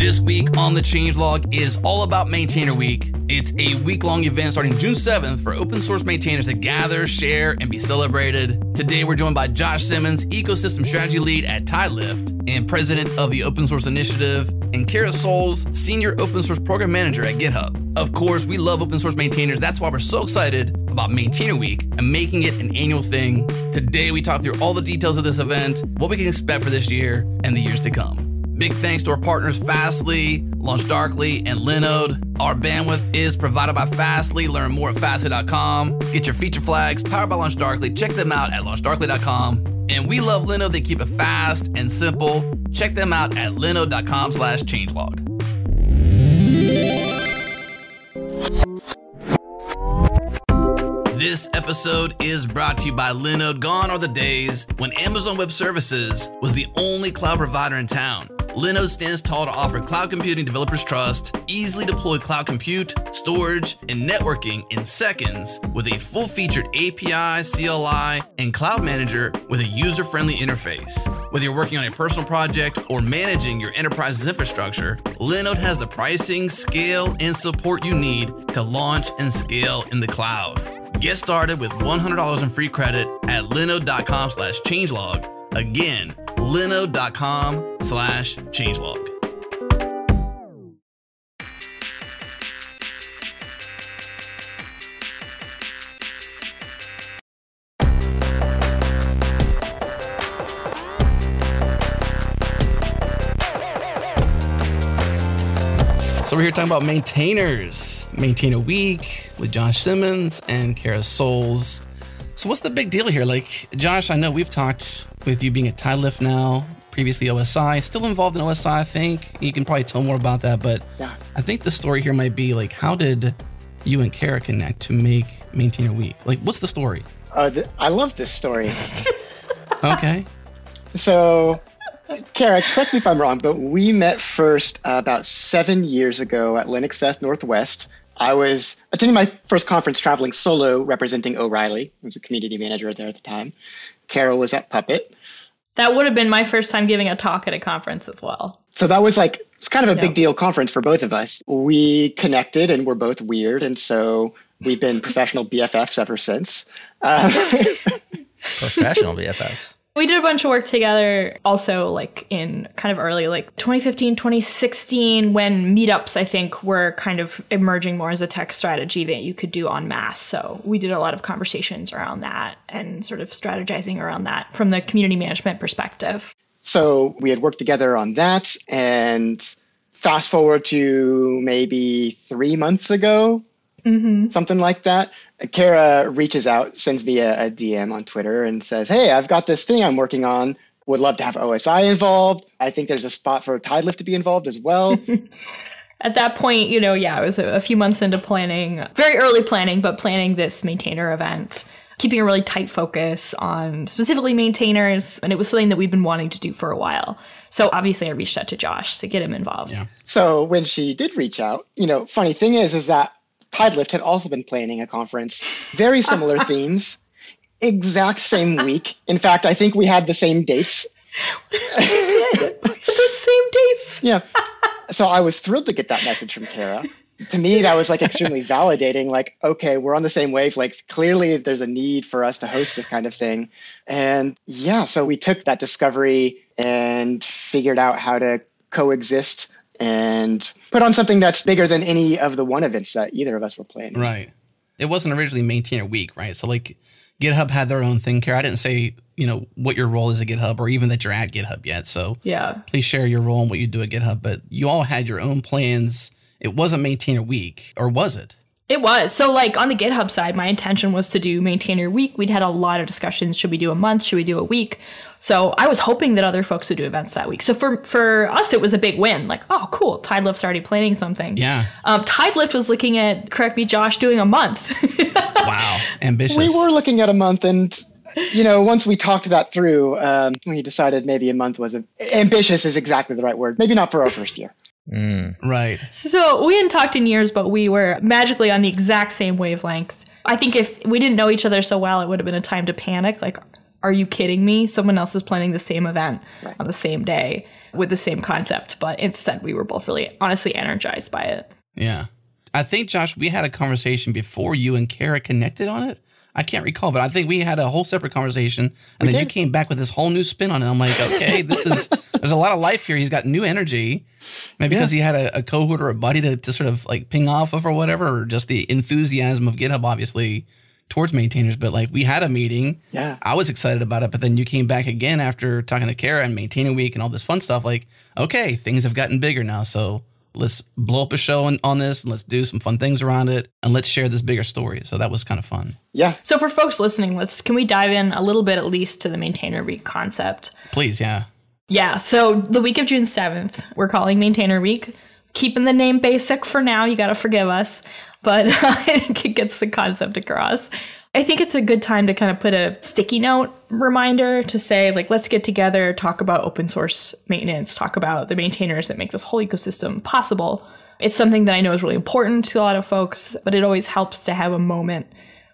This week on the Changelog is all about Maintainer Week. It's a week-long event starting June 7th for open source maintainers to gather, share, and be celebrated. Today we're joined by Josh Simmons, Ecosystem Strategy Lead at Tidelift and President of the Open Source Initiative, and Kara Souls, Senior Open Source Program Manager at GitHub. Of course, we love open source maintainers. That's why we're so excited about Maintainer Week and making it an annual thing. Today we talk through all the details of this event, what we can expect for this year and the years to come. Big thanks to our partners Fastly, LaunchDarkly, and Linode. Our bandwidth is provided by Fastly. Learn more at fastly.com. Get your feature flags powered by LaunchDarkly. Check them out at launchdarkly.com. And we love Linode. They keep it fast and simple. Check them out at linode.com/changelog. This episode is brought to you by Linode. Gone are the days when Amazon Web Services was the only cloud provider in town. Linode stands tall to offer cloud computing developers trust, easily deploy cloud compute, storage, and networking in seconds with a full-featured API, CLI, and cloud manager with a user-friendly interface. Whether you're working on a personal project or managing your enterprise's infrastructure, Linode has the pricing, scale, and support you need to launch and scale in the cloud. Get started with $100 in free credit at linode.com/changelog. Again, linode.com/changelog. So we're here talking about maintainers, Maintainer Week with Josh Simmons and Kara Souls. So what's the big deal here? Like, Josh, I know we've talked with you being at Tidelift now, previously OSI, still involved in OSI, I think. You can probably tell more about that, but yeah. I think the story here might be like, how did you and Kara connect to make Maintainer Week? Like, what's the story? I love this story. Okay. So, Kara, correct me if I'm wrong, but we met first about 7 years ago at Linux Fest Northwest. I was attending my first conference traveling solo representing O'Reilly, who was a community manager there at the time. Kara was at Puppet. That would have been my first time giving a talk at a conference as well. So that was like, it's kind of a big deal conference for both of us. We connected and we're both weird. And so we've been professional BFFs ever since. Professional BFFs. We did a bunch of work together also like in kind of early, like 2015, 2016, when meetups, I think, were kind of emerging more as a tech strategy that you could do en masse. So we did a lot of conversations around that and sort of strategizing around that from the community management perspective. So we had worked together on that, and fast forward to maybe 3 months ago, something like that. Kara reaches out, sends me a DM on Twitter and says, hey, I've got this thing I'm working on. Would love to have OSI involved. I think there's a spot for Tidelift to be involved as well. At that point, it was a few months into planning, very early planning, but planning this maintainer event, keeping a really tight focus on specifically maintainers. And it was something that we've been wanting to do for a while. So obviously I reached out to Josh to get him involved. Yeah. So when she did reach out, funny thing is that Tidelift had also been planning a conference, very similar themes, exact same week. In fact, I think we had the same dates. We did. The same dates. Yeah. So I was thrilled to get that message from Kara. To me, that was like extremely validating. Like, okay, we're on the same wavelength. Clearly, there's a need for us to host this kind of thing. And yeah, so we took that discovery and figured out how to coexist and put on something that's bigger than any of the one events that either of us were planning. Right. It wasn't originally Maintainer Week, right? So like GitHub had their own thing. Kara, I didn't say, what your role is at GitHub or even that you're at GitHub yet. So yeah, please share your role and what you do at GitHub. But you all had your own plans. It wasn't Maintainer Week, or was it? It was. So like on the GitHub side, my intention was to do Maintainer Week. We'd had a lot of discussions. Should we do a month? Should we do a week? So I was hoping that other folks would do events that week. So for us, it was a big win. Like, oh, cool. Tidelift's already planning something. Yeah. Tidelift was looking at, correct me, Josh, doing a month. Wow. Ambitious. We were looking at a month, and once we talked that through, we decided maybe a month was ambitious is exactly the right word. Maybe not for our first year. Right. So we hadn't talked in years, but we were magically on the exact same wavelength. I think if we didn't know each other so well, it would have been a time to panic. Like, are you kidding me? Someone else is planning the same event on the same day. with the same concept, but instead we were both really honestly energized by it. Yeah. I think, Josh, we had a conversation before you and Kara connected on it. I can't recall, but I think we had a whole separate conversation, and then you came back with this whole new spin on it. I'm like, okay, there's a lot of life here. He's got new energy, maybe because he had a cohort or a buddy to sort of like ping off of or whatever, or just the enthusiasm of GitHub, obviously, towards maintainers. But like, we had a meeting. Yeah. I was excited about it, but then you came back again after talking to Kara and Maintainer Week and all this fun stuff. Like, okay, things have gotten bigger now, so let's blow up a show on this, and let's do some fun things around it, and let's share this bigger story. So that was kind of fun. Yeah. So for folks listening, can we dive in a little bit at least to the Maintainer Week concept? Please, yeah. Yeah, so the week of June 7th, we're calling Maintainer Week. Keeping the name basic for now, you got to forgive us, but I think it gets the concept across. I think it's a good time to kind of put a sticky note reminder to say, like, let's get together, talk about open source maintenance, talk about the maintainers that make this whole ecosystem possible. It's something that I know is really important to a lot of folks, but it always helps to have a moment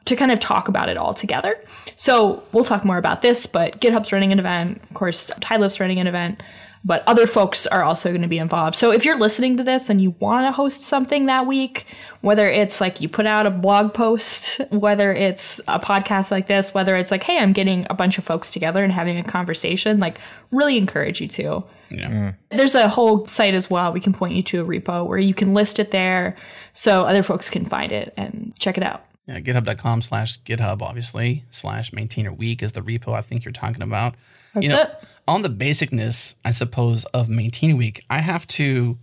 to kind of talk about it all together. So we'll talk more about this, but GitHub's running an event. Of course, TideLift's running an event, but other folks are also going to be involved. So if you're listening to this and you want to host something that week, whether it's like you put out a blog post, whether it's a podcast like this, whether it's like, hey, I'm getting a bunch of folks together and having a conversation, like really encourage you to. Yeah. There's a whole site as well. We can point you to a repo where you can list it there so other folks can find it and check it out. Yeah, github.com/GitHub, obviously, /Maintainer Week is the repo I think you're talking about. That's it. On the basicness, I suppose, of Maintainer Week, I have to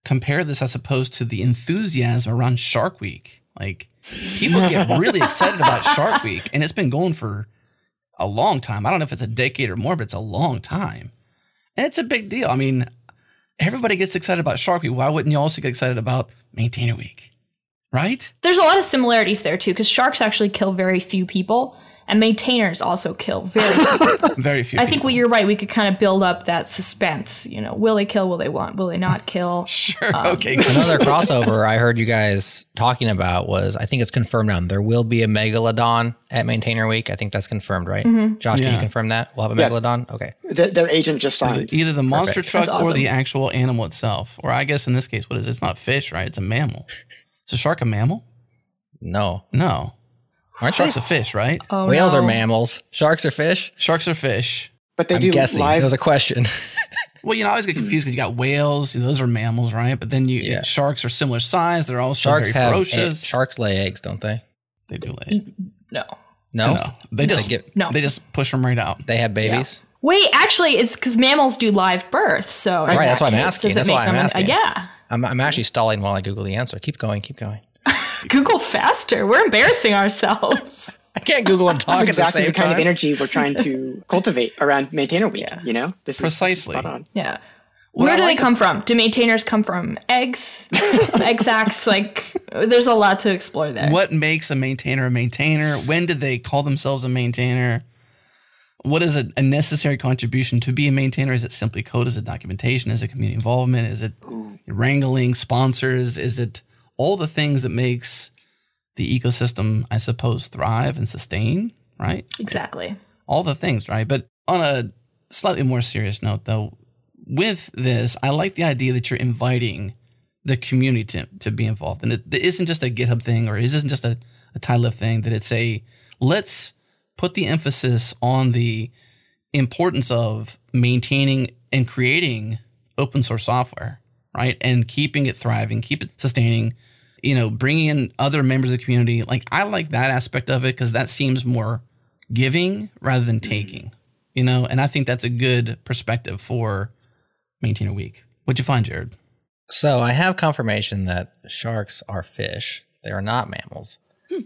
compare this, I suppose, to the enthusiasm around Shark Week. Like, people get really excited about Shark Week, and it's been going for a long time. I don't know if it's a decade or more, but it's a long time. And it's a big deal. I mean, everybody gets excited about Shark Week. Why wouldn't you also get excited about Maintainer Week? Right? There's a lot of similarities there, too, because sharks actually kill very few people. And maintainers also kill very few people. Very few I think you're right. We could kind of build up that suspense. You know, will they kill? Will they want? Will they not kill? Sure. Okay. Another crossover I heard you guys talking about was, I think it's confirmed now, there will be a Megalodon at Maintainer Week. I think that's confirmed, right? Mm-hmm. Josh, can you confirm that? We'll have a Megalodon? Okay. Their agent just signed. Either the monster truck or the actual animal itself. Or I guess in this case, what is it? It's not fish, right? It's a mammal. Is a shark a mammal? No. Aren't sharks a fish, right? Oh, Whales are mammals. Sharks are fish? Sharks are fish. But they I'm do guessing. live. That was a question. Well, I always get confused because you got whales. Those are mammals, right? But then sharks are similar size. They're also sharks very ferocious. Sharks lay eggs, don't they? They do lay eggs. No. They just push them right out. They have babies? Yeah. Wait, actually, it's because mammals do live birth. So right, that's why I'm asking. That's why I'm asking. Yeah. I'm actually stalling while I Google the answer. Keep going. Google faster. We're embarrassing ourselves. I can't Google and talk That's exactly the kind of energy we're trying to cultivate around Maintainer Week. Yeah. This precisely. Is spot on. Yeah. Where do they come from? Do maintainers come from eggs? Egg sacs? Like, there's a lot to explore there. What makes a maintainer a maintainer? When did they call themselves a maintainer? What is a necessary contribution to be a maintainer? Is it simply code? Is it documentation? Is it community involvement? Is it wrangling sponsors? Is it all the things that makes the ecosystem, I suppose, thrive and sustain, right? Exactly. All the things, right? But on a slightly more serious note, though, with this, I like the idea that you're inviting the community to be involved. And it isn't just a GitHub thing, or it isn't just a TideLift thing, that it's let's put the emphasis on the importance of maintaining and creating open source software, right? And keeping it thriving, keep it sustaining, bringing in other members of the community. Like, I like that aspect of it because that seems more giving rather than taking, and I think that's a good perspective for Maintainer Week. What'd you find, Jared? So I have confirmation that sharks are fish. They are not mammals.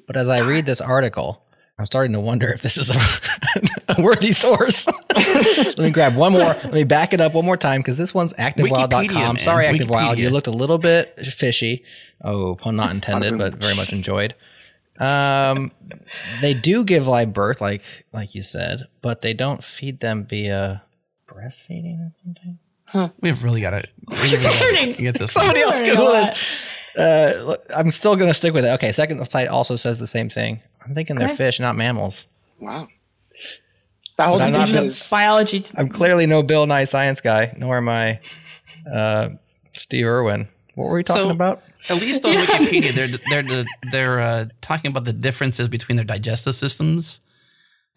But as I read this article, I'm starting to wonder if this is a worthy source. Let me grab one more. Let me back it up one more time because this one's activewild.com. Sorry, ActiveWild. You looked a little bit fishy. Oh, pun not intended, but very much enjoyed. They do give live birth, like you said, but they don't feed them via breastfeeding or something. Huh. We've really got to get this. Somebody else Google this. I'm still going to stick with it. Okay, second site also says the same thing. I'm thinking they're fish, not mammals. Wow. That whole But I'm not distinction Bill- is Biology. I'm clearly no Bill Nye science guy, nor am I Steve Irwin. What were we talking about? At least on Wikipedia, they're talking about the differences between their digestive systems.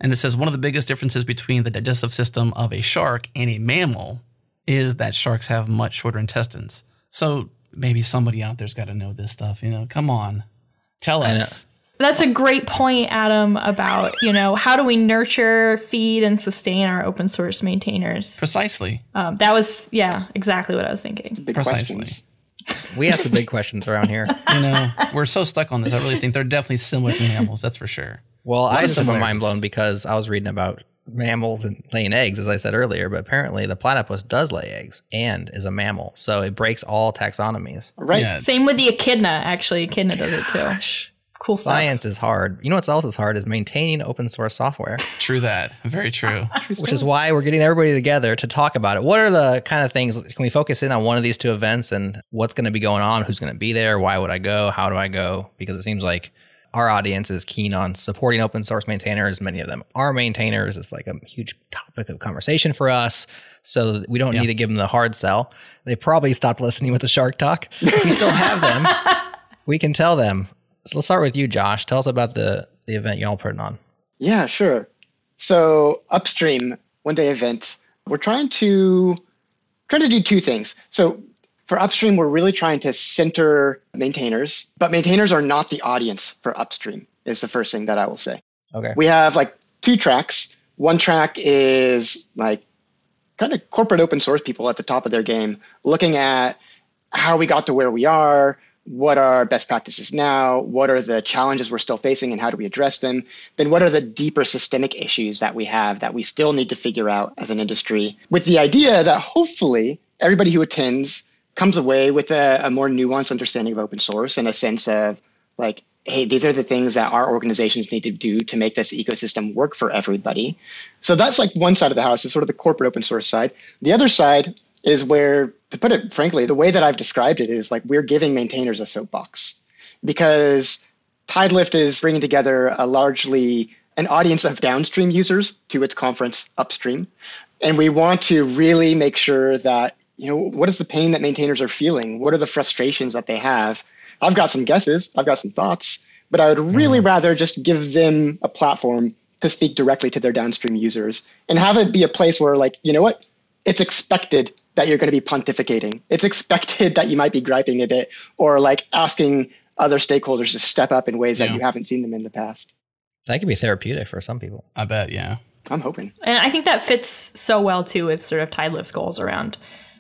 And it says one of the biggest differences between the digestive system of a shark and a mammal is that sharks have much shorter intestines. So maybe somebody out there's got to know this stuff. Come on, tell us. That's a great point, Adam, about, how do we nurture, feed, and sustain our open source maintainers? Precisely. That was, exactly what I was thinking. the big Precisely. questions. We ask the big questions around here. We're so stuck on this. I really think they're definitely similar to mammals. That's for sure. Well, I just have my similarities. mind blown because I was reading about mammals and laying eggs, as I said earlier, but apparently the platypus does lay eggs and is a mammal. So it breaks all taxonomies. Right. Yeah, Same with the echidna, actually. Echidna does it too. Cool stuff. Science is hard. You know what else is hard is maintaining open source software, true that. Very true. which is why we're getting everybody together to talk about it. What are the kind of things, can we focus in on one of these two events and what's going to be going on? Who's going to be there? Why would I go? How do I go? Because it seems like our audience is keen on supporting open source maintainers. Many of them are maintainers. It's like a huge topic of conversation for us. So we don't need to give them the hard sell. They probably stopped listening with the Shark Talk. If we still have them, we can tell them. So let's start with you, Josh. Tell us about the event y'all putting on. Yeah, sure. So Upstream one-day event, we're trying to do two things. So for Upstream, we're really trying to center maintainers, but maintainers are not the audience for Upstream, is the first thing that I will say. Okay. We have like two tracks. One track is like kind of corporate open source people at the top of their game, looking at how we got to where we are, what are best practices now, what are the challenges we're still facing and how do we address them, then what are the deeper systemic issues that we have that we still need to figure out as an industry, with the idea that hopefully everybody who attends comes away with a more nuanced understanding of open source and a sense of like, hey, these are the things that our organizations need to do to make this ecosystem work for everybody. So that's like one side of the house, is sort of the corporate open source side. The other side is where, to put it frankly, the way that I've described it is like we're giving maintainers a soapbox, because Tidelift is bringing together an audience of downstream users to its conference Upstream. And we want to really make sure that, what is the pain that maintainers are feeling? What are the frustrations that they have? I've got some guesses, I've got some thoughts, but I would really rather just give them a platform to speak directly to their downstream users and have it be a place where, like, you know what? It's expected that you're going to be pontificating. It's expected that you might be griping a bit or like asking other stakeholders to step up in ways that you haven't seen them in the past. That could be therapeutic for some people. I bet, yeah. I'm hoping. And I think that fits so well too with sort of Tidelift's goals around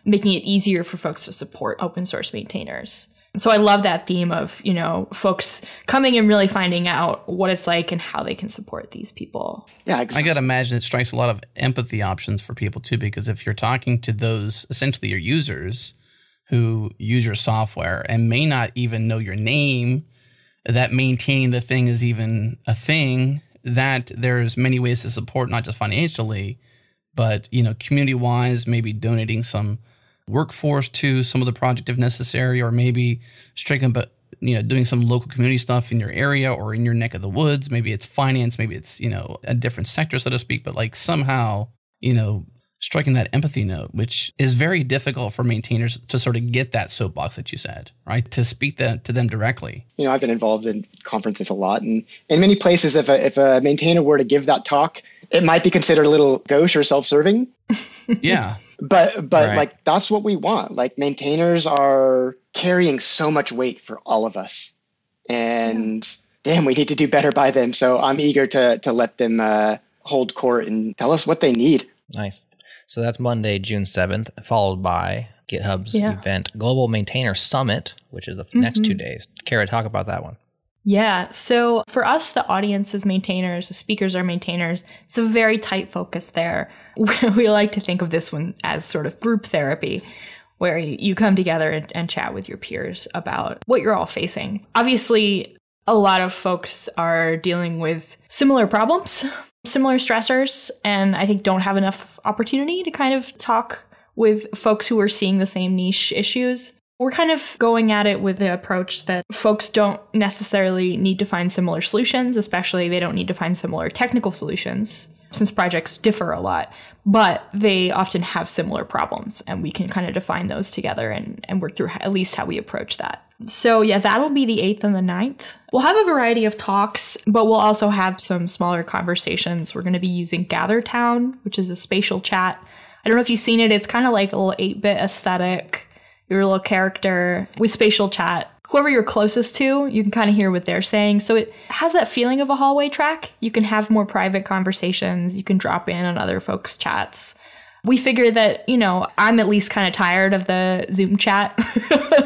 making it easier for folks to support open source maintainers. So I love that theme of, folks coming and really finding out what it's like and how they can support these people. Yeah, I got to imagine it strikes a lot of empathy options for people too, because if you're talking to those, essentially your users who use your software and may not even know your name, that maintaining the thing is even a thing, that there's many ways to support, not just financially, but, community-wise, maybe donating some workforce to some of the project if necessary, or maybe striking, but doing some local community stuff in your area or in your neck of the woods. Maybe it's finance, maybe it's a different sector, so to speak, but like somehow striking that empathy note, which is very difficult for maintainers to sort of get that soapbox that you said, right, to speak to them directly. I've been involved in conferences a lot, and in many places, if a maintainer were to give that talk, it might be considered a little gauche or self-serving. Yeah. But Right. like, that's what we want. Like, maintainers are carrying so much weight for all of us, and damn, we need to do better by them. So I'm eager to let them hold court and tell us what they need. Nice. So that's Monday, June 7th, followed by GitHub's event, Global Maintainer Summit, which is the next 2 days. Kara, talk about that one. Yeah. So for us, the audience is maintainers, the speakers are maintainers. It's a very tight focus there. We like to think of this one as sort of group therapy, where you come together and chat with your peers about what you're all facing. Obviously, a lot of folks are dealing with similar problems, similar stressors, and I think don't have enough opportunity to kind of talk with folks who are seeing the same niche issues. We're kind of going at it with the approach that folks don't necessarily need to find similar solutions, especially they don't need to find similar technical solutions. since projects differ a lot, but they often have similar problems, and we can kind of define those together and work through at least how we approach that. So yeah, that'll be the 8th and the 9th. We'll have a variety of talks, but we'll also have some smaller conversations. We're going to be using GatherTown, which is a spatial chat. I don't know if you've seen it. It's kind of like a little 8-bit aesthetic. Your little character with spatial chat. Whoever you're closest to, you can kind of hear what they're saying. So it has that feeling of a hallway track. You can have more private conversations. You can drop in on other folks' chats. We figure that, I'm at least kind of tired of the Zoom chat.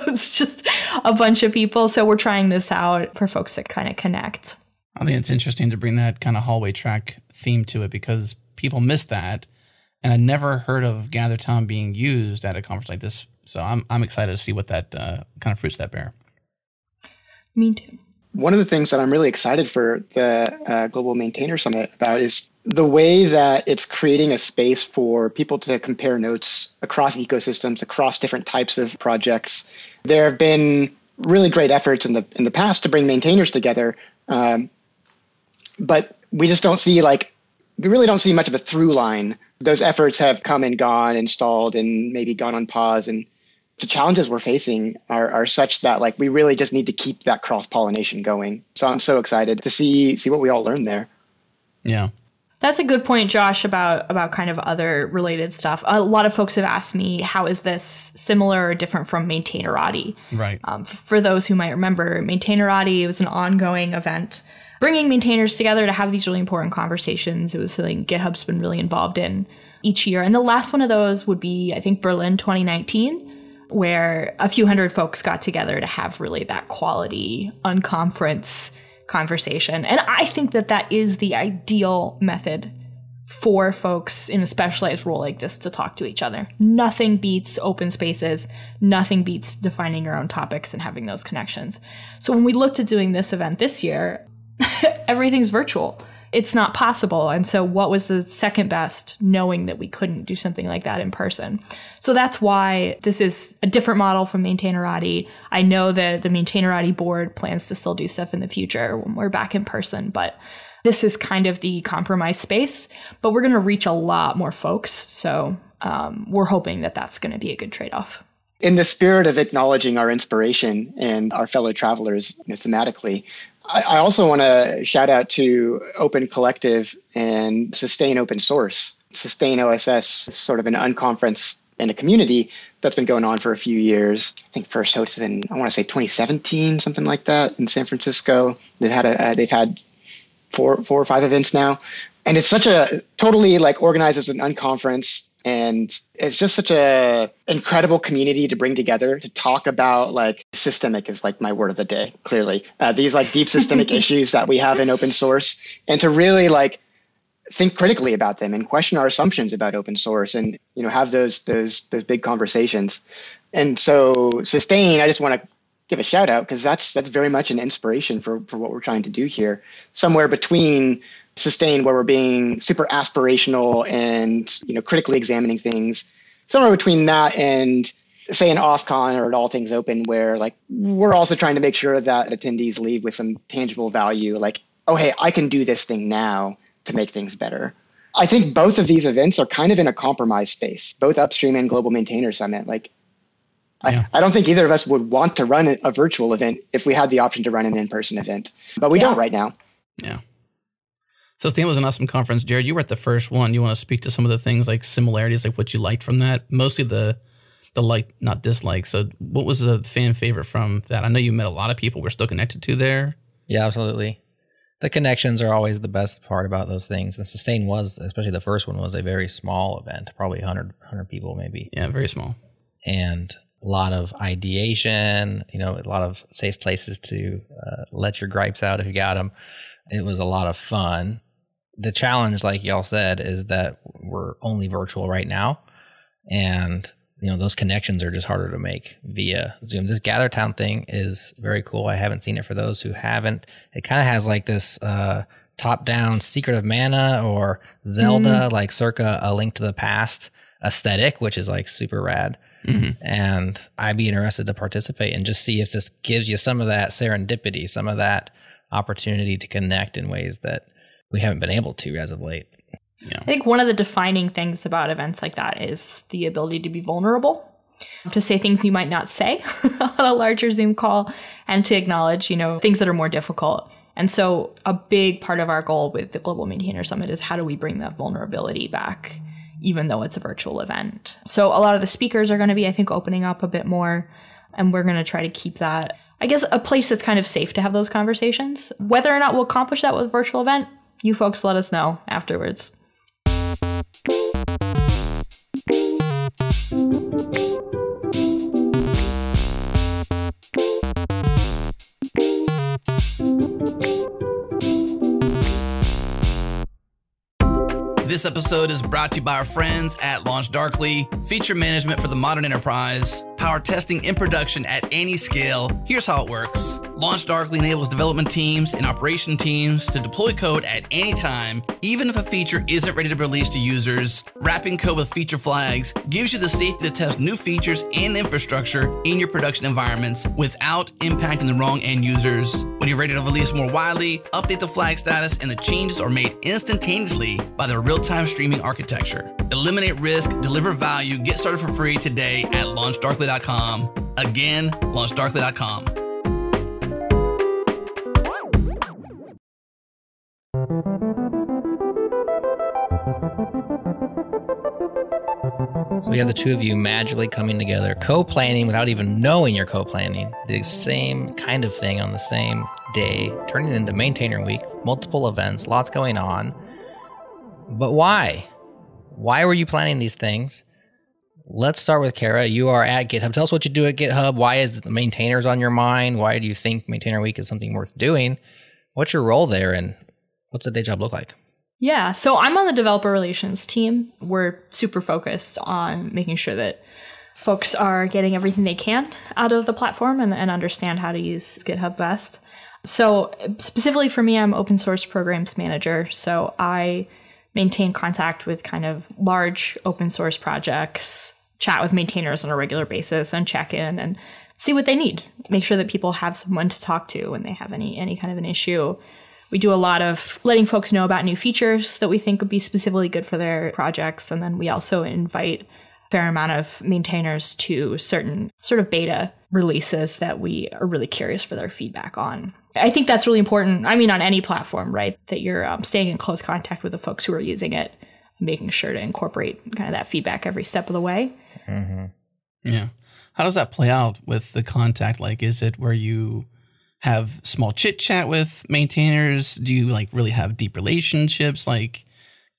It's just a bunch of people. So we're trying this out for folks that kind of connect. I think it's interesting to bring that kind of hallway track theme to it because people miss that. And I never heard of GatherTown being used at a conference like this. So I'm excited to see what that kind of fruits that bear. Me too. One of the things that I'm really excited for the Global Maintainer Summit about is the way that it's creating a space for people to compare notes across ecosystems, across different types of projects. There have been really great efforts in the past to bring maintainers together, but we just don't see we really don't see much of a through line. Those efforts have come and gone, installed, and maybe gone on pause. And the challenges we're facing are such that we really just need to keep that cross-pollination going. So I'm so excited to see what we all learn there. Yeah. That's a good point, Josh, about kind of other related stuff. A lot of folks have asked me, how is this similar or different from Maintainerati? Right. For those who might remember, Maintainerati was an ongoing event bringing maintainers together to have these really important conversations. It was something GitHub's been really involved in each year. And the last one of those would be, I think, Berlin 2019, where a few hundred folks got together to have really that quality unconference conversation. And I think that is the ideal method for folks in a specialized role like this to talk to each other. Nothing beats open spaces. Nothing beats defining your own topics and having those connections. So when we looked at doing this event this year, everything's virtual. It's not possible. And so what was the second best, knowing that we couldn't do something like that in person? So that's why this is a different model from Maintainerati. I know that the Maintainerati board plans to still do stuff in the future when we're back in person, but this is kind of the compromise space. But we're going to reach a lot more folks. So we're hoping that that's going to be a good trade-off. In the spirit of acknowledging our inspiration and our fellow travelers thematically, I also want to shout out to Open Collective and Sustain Open Source. Sustain OSS is sort of an unconference and a community that's been going on for a few years. I think first hosted in, I want to say 2017, something like that, in San Francisco. They've had four or five events now. And it's such a totally organized as an unconference. And it's just such a incredible community to bring together to talk about systemic is my word of the day, clearly. These deep systemic issues that we have in open source, and to really think critically about them and question our assumptions about open source and have those big conversations. And so Sustain, I just want to give a shout out because that's very much an inspiration for what we're trying to do here. Somewhere between Sustain, where we're being super aspirational and critically examining things, somewhere between that and say an OSCON or at All Things Open, where we're also trying to make sure that attendees leave with some tangible value, oh hey, I can do this thing now to make things better. I think both of these events are kind of in a compromise space, both Upstream and Global Maintainer Summit. I don't think either of us would want to run a virtual event if we had the option to run an in-person event, but we don't right now. Yeah. Sustain was an awesome conference. Jared, you were at the first one. You want to speak to some of the things similarities, what you liked from that? Mostly the like, not dislike. So what was the fan favorite from that? I know you met a lot of people we're still connected to there. Yeah, absolutely. The connections are always the best part about those things. And Sustain was, especially the first one, was a very small event, probably 100 people maybe. Yeah, very small. And a lot of ideation, a lot of safe places to let your gripes out if you got them. It was a lot of fun. The challenge, like y'all said, is that we're only virtual right now. And, those connections are just harder to make via Zoom. This GatherTown thing is very cool. I haven't seen it for those who haven't. It kind of has this top-down Secret of Mana or Zelda, circa A Link to the Past aesthetic, which is super rad. Mm-hmm. And I'd be interested to participate and just see if this gives you some of that serendipity, some of that opportunity to connect in ways that we haven't been able to as of late. Yeah. I think one of the defining things about events like that is the ability to be vulnerable, to say things you might not say on a larger Zoom call, and to acknowledge, things that are more difficult. And so a big part of our goal with the Global Maintainer Summit is how do we bring that vulnerability back, even though it's a virtual event. So a lot of the speakers are going to be, I think, opening up a bit more, and we're going to try to keep that, I guess, a place that's kind of safe to have those conversations. Whether or not we'll accomplish that with a virtual event, you folks let us know afterwards. This episode is brought to you by our friends at LaunchDarkly, feature management for the modern enterprise, power testing in production at any scale. Here's how it works. LaunchDarkly enables development teams and operation teams to deploy code at any time, even if a feature isn't ready to be released to users. Wrapping code with feature flags gives you the safety to test new features and infrastructure in your production environments without impacting the wrong end users. When you're ready to release more widely, update the flag status, and the changes are made instantaneously by their real-time streaming architecture. Eliminate risk, deliver value, get started for free today at launchdarkly.com. Again, launchdarkly.com. So we have the two of you magically coming together, co-planning without even knowing you're co-planning, the same kind of thing on the same day, turning into Maintainer Week, multiple events, lots going on. But why? Why were you planning these things? Let's start with Kara. You are at GitHub. Tell us what you do at GitHub. Why is the maintainers on your mind? Why do you think Maintainer Week is something worth doing? What's your role there, and what's the day job look like? Yeah, so I'm on the developer relations team. We're super focused on making sure that folks are getting everything they can out of the platform and understand how to use GitHub best. So specifically for me, I'm open source programs manager. So I maintain contact with kind of large open source projects, chat with maintainers on a regular basis, and check in and see what they need. Make sure that people have someone to talk to when they have any kind of an issue. We do a lot of letting folks know about new features that we think would be specifically good for their projects. And then we also invite a fair amount of maintainers to certain sort of beta releases that we are really curious for their feedback on. I think that's really important. I mean, on any platform, right? That you're staying in close contact with the folks who are using it, making sure to incorporate kind of that feedback every step of the way. Mm-hmm. Yeah. How does that play out with the contact? Like, is it where you have small chit chat with maintainers? Do you like really have deep relationships, like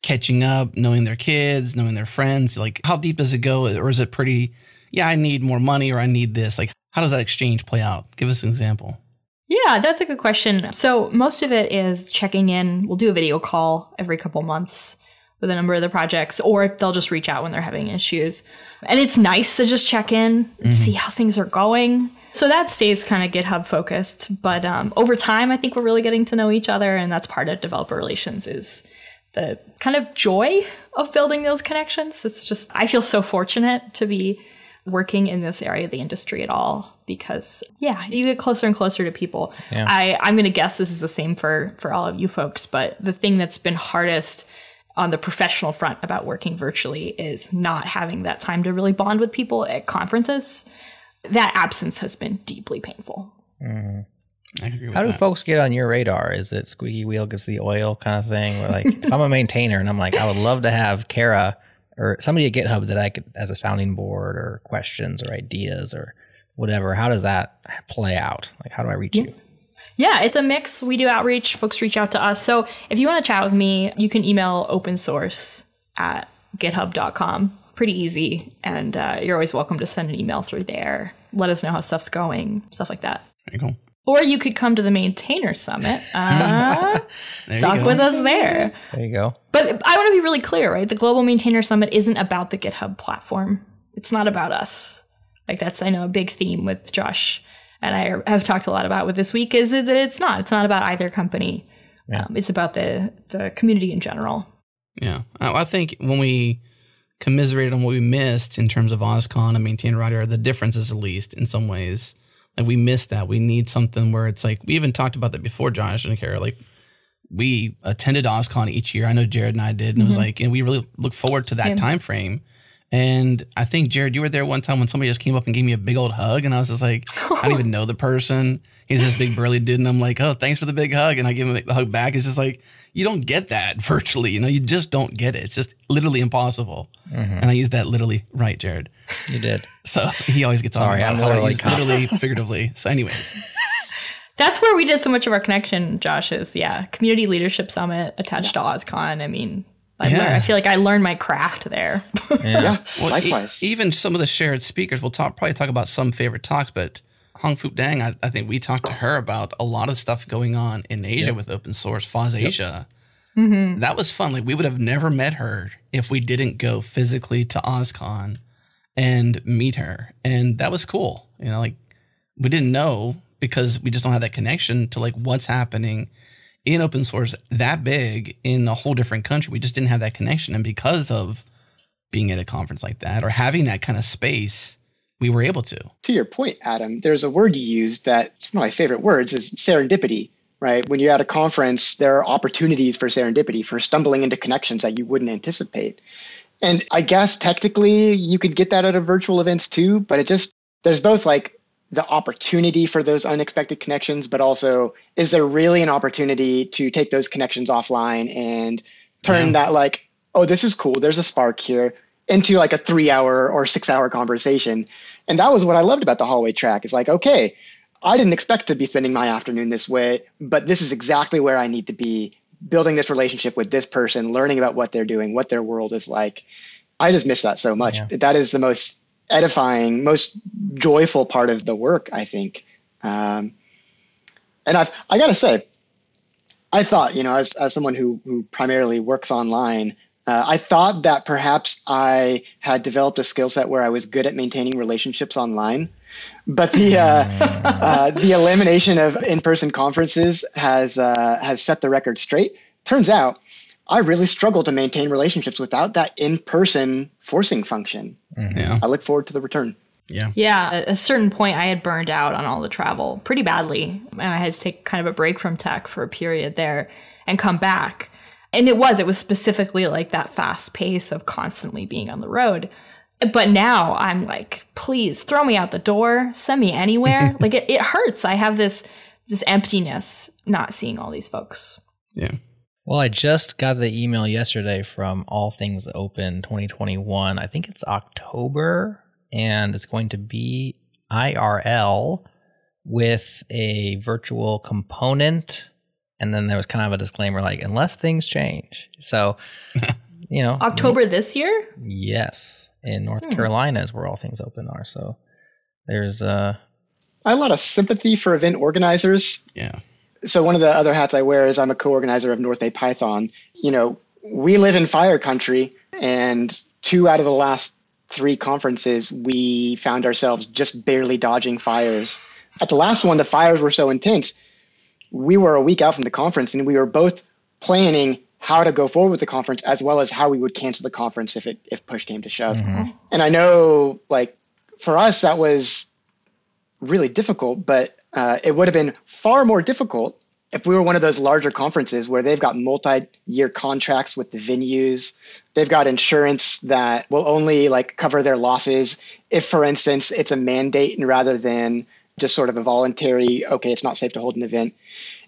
catching up, knowing their kids, knowing their friends? Like, how deep does it go? Or is it pretty, yeah, I need more money or I need this? Like, how does that exchange play out? Give us an example. Yeah, that's a good question. So most of it is checking in. We'll do a video call every couple months with a number of the projects, or they'll just reach out when they're having issues. And it's nice to just check in and see how things are going. So that stays kind of GitHub focused. But over time, I think we're really getting to know each other. And that's part of developer relations, is the kind of joy of building those connections. It's just, I feel so fortunate to be working in this area of the industry at all, because yeah, you get closer and closer to people. Yeah. I'm going to guess this is the same for all of you folks. But the thing that's been hardest on the professional front about working virtually is not having that time to really bond with people at conferences. That absence has been deeply painful. Mm-hmm. I agree with How do folks get on your radar? Is it squeaky wheel gets the oil kind of thing? Where like, if I'm a maintainer and I'm like, I would love to have Kara or somebody at GitHub that I could, as a sounding board or questions or ideas or whatever, how does that play out? Like, how do I reach you? Yeah, it's a mix. We do outreach. Folks reach out to us. So if you want to chat with me, you can email opensource@github.com. Pretty easy. And you're always welcome to send an email through there. Let us know how stuff's going, stuff like that. Very cool. Or you could come to the Maintainer Summit. Talk with us there. There you go. But I want to be really clear, right? The Global Maintainer Summit isn't about the GitHub platform. It's not about us. Like, that's, I know, a big theme with Josh and I have talked a lot about with this week is that it's not about either company. Yeah. It's about the community in general. Yeah. I think when we commiserated on what we missed in terms of OSCON and Maintainer Rider, the differences, at least in some ways, like we missed that. We need something where it's like, we even talked about that before, Josh and Kara, like we attended OSCON each year. I know Jared and I did, and it was like, and we really look forward to that time frame. And I think, Jared, you were there one time when somebody just came up and gave me a big old hug, and I was just like, I don't even know the person. He's this big burly dude, and I'm like, oh, thanks for the big hug. And I give him a hug back. It's just like, you don't get that virtually. You know, you just don't get it. It's just literally impossible. And I used that literally right, Jared. You did. So he always gets Sorry, on. I'm literally, figuratively. So anyways. That's where we did so much of our connection, Josh, is, Community Leadership Summit attached to OSCON. I mean, I feel like I learned my craft there. Well, likewise. Even some of the shared speakers, we'll probably talk about some favorite talks, but Hong Fu Dang, I think we talked to her about a lot of stuff going on in Asia with open source, FOSS Asia. That was fun. Like, we would have never met her if we didn't go physically to OSCON and meet her. And that was cool. You know, like, we didn't know because we just don't have that connection to like what's happening in open source that big in a whole different country. We just didn't have that connection. And because of being at a conference like that or having that kind of space, we were able to. To your point, Adam, there's a word you used that's one of my favorite words is serendipity, right? When you're at a conference, there are opportunities for serendipity, for stumbling into connections that you wouldn't anticipate. And I guess technically you could get that at a virtual events too, but there's both like the opportunity for those unexpected connections, but also, is there really an opportunity to take those connections offline and turn that like, oh, this is cool, there's a spark here, into like a 3-hour or 6-hour conversation. And that was what I loved about the hallway track. It's like, okay, I didn't expect to be spending my afternoon this way, but this is exactly where I need to be, building this relationship with this person, learning about what they're doing, what their world is like. I just miss that so much. That is the most edifying, most joyful part of the work, I think. And I got to say, I thought, as someone who primarily works online, I thought that perhaps I had developed a skill set where I was good at maintaining relationships online. But the elimination of in-person conferences has set the record straight. Turns out, I really struggle to maintain relationships without that in-person forcing function. I look forward to the return. Yeah. At a certain point, I had burned out on all the travel pretty badly. And I had to take kind of a break from tech for a period there and come back. And it was specifically like that fast pace of constantly being on the road. But now I'm like, please throw me out the door, send me anywhere. Like it hurts. I have this emptiness not seeing all these folks. Yeah. Well, I just got the email yesterday from All Things Open 2021. I think it's October, and it's going to be IRL with a virtual component. And then there was kind of a disclaimer like, unless things change. So, October this year? Yes. In North Carolina is where All Things Open are. So there's I have a lot of sympathy for event organizers. Yeah. So one of the other hats I wear is I'm a co-organizer of North Bay Python. We live in fire country, and 2 out of the last 3 conferences, we found ourselves just barely dodging fires. At the last one, the fires were so intense, we were a week out from the conference, and we were both planning how to go forward with the conference as well as how we would cancel the conference if push came to shove. And I know, like, for us, that was really difficult, but it would have been far more difficult if we were one of those larger conferences where they've got multi-year contracts with the venues. They've got insurance that will only like cover their losses if, for instance, it's a mandate and rather than just sort of a voluntary, okay, it's not safe to hold an event.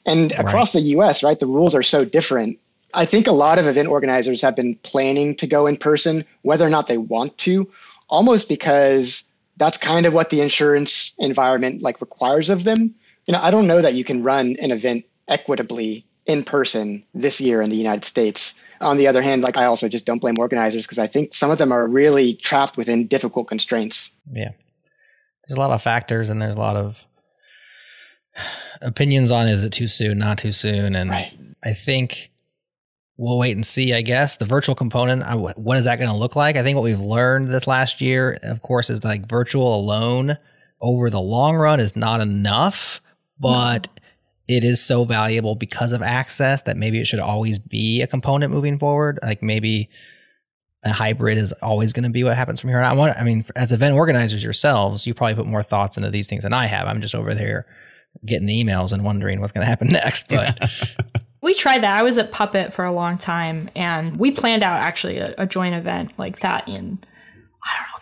And across the US, right, the rules are so different. I think a lot of event organizers have been planning to go in person, whether or not they want to, almost because that's kind of what the insurance environment like requires of them. I don't know that you can run an event equitably in person this year in the United States. On the other hand, like I also just don't blame organizers because I think some of them are really trapped within difficult constraints. Yeah. There's a lot of factors and there's a lot of opinions on is it too soon, not too soon. And I think we'll wait and see, I guess. The virtual component, what is that going to look like? I think what we've learned this last year, of course, is like virtual alone over the long run is not enough, but it is so valuable because of access that maybe it should always be a component moving forward. Like maybe a hybrid is always going to be what happens from here on out. I mean, as event organizers yourselves, you probably put more thoughts into these things than I have. I'm just over there getting the emails and wondering what's going to happen next. But We tried that. I was at Puppet for a long time, and we planned out actually a joint event like that in,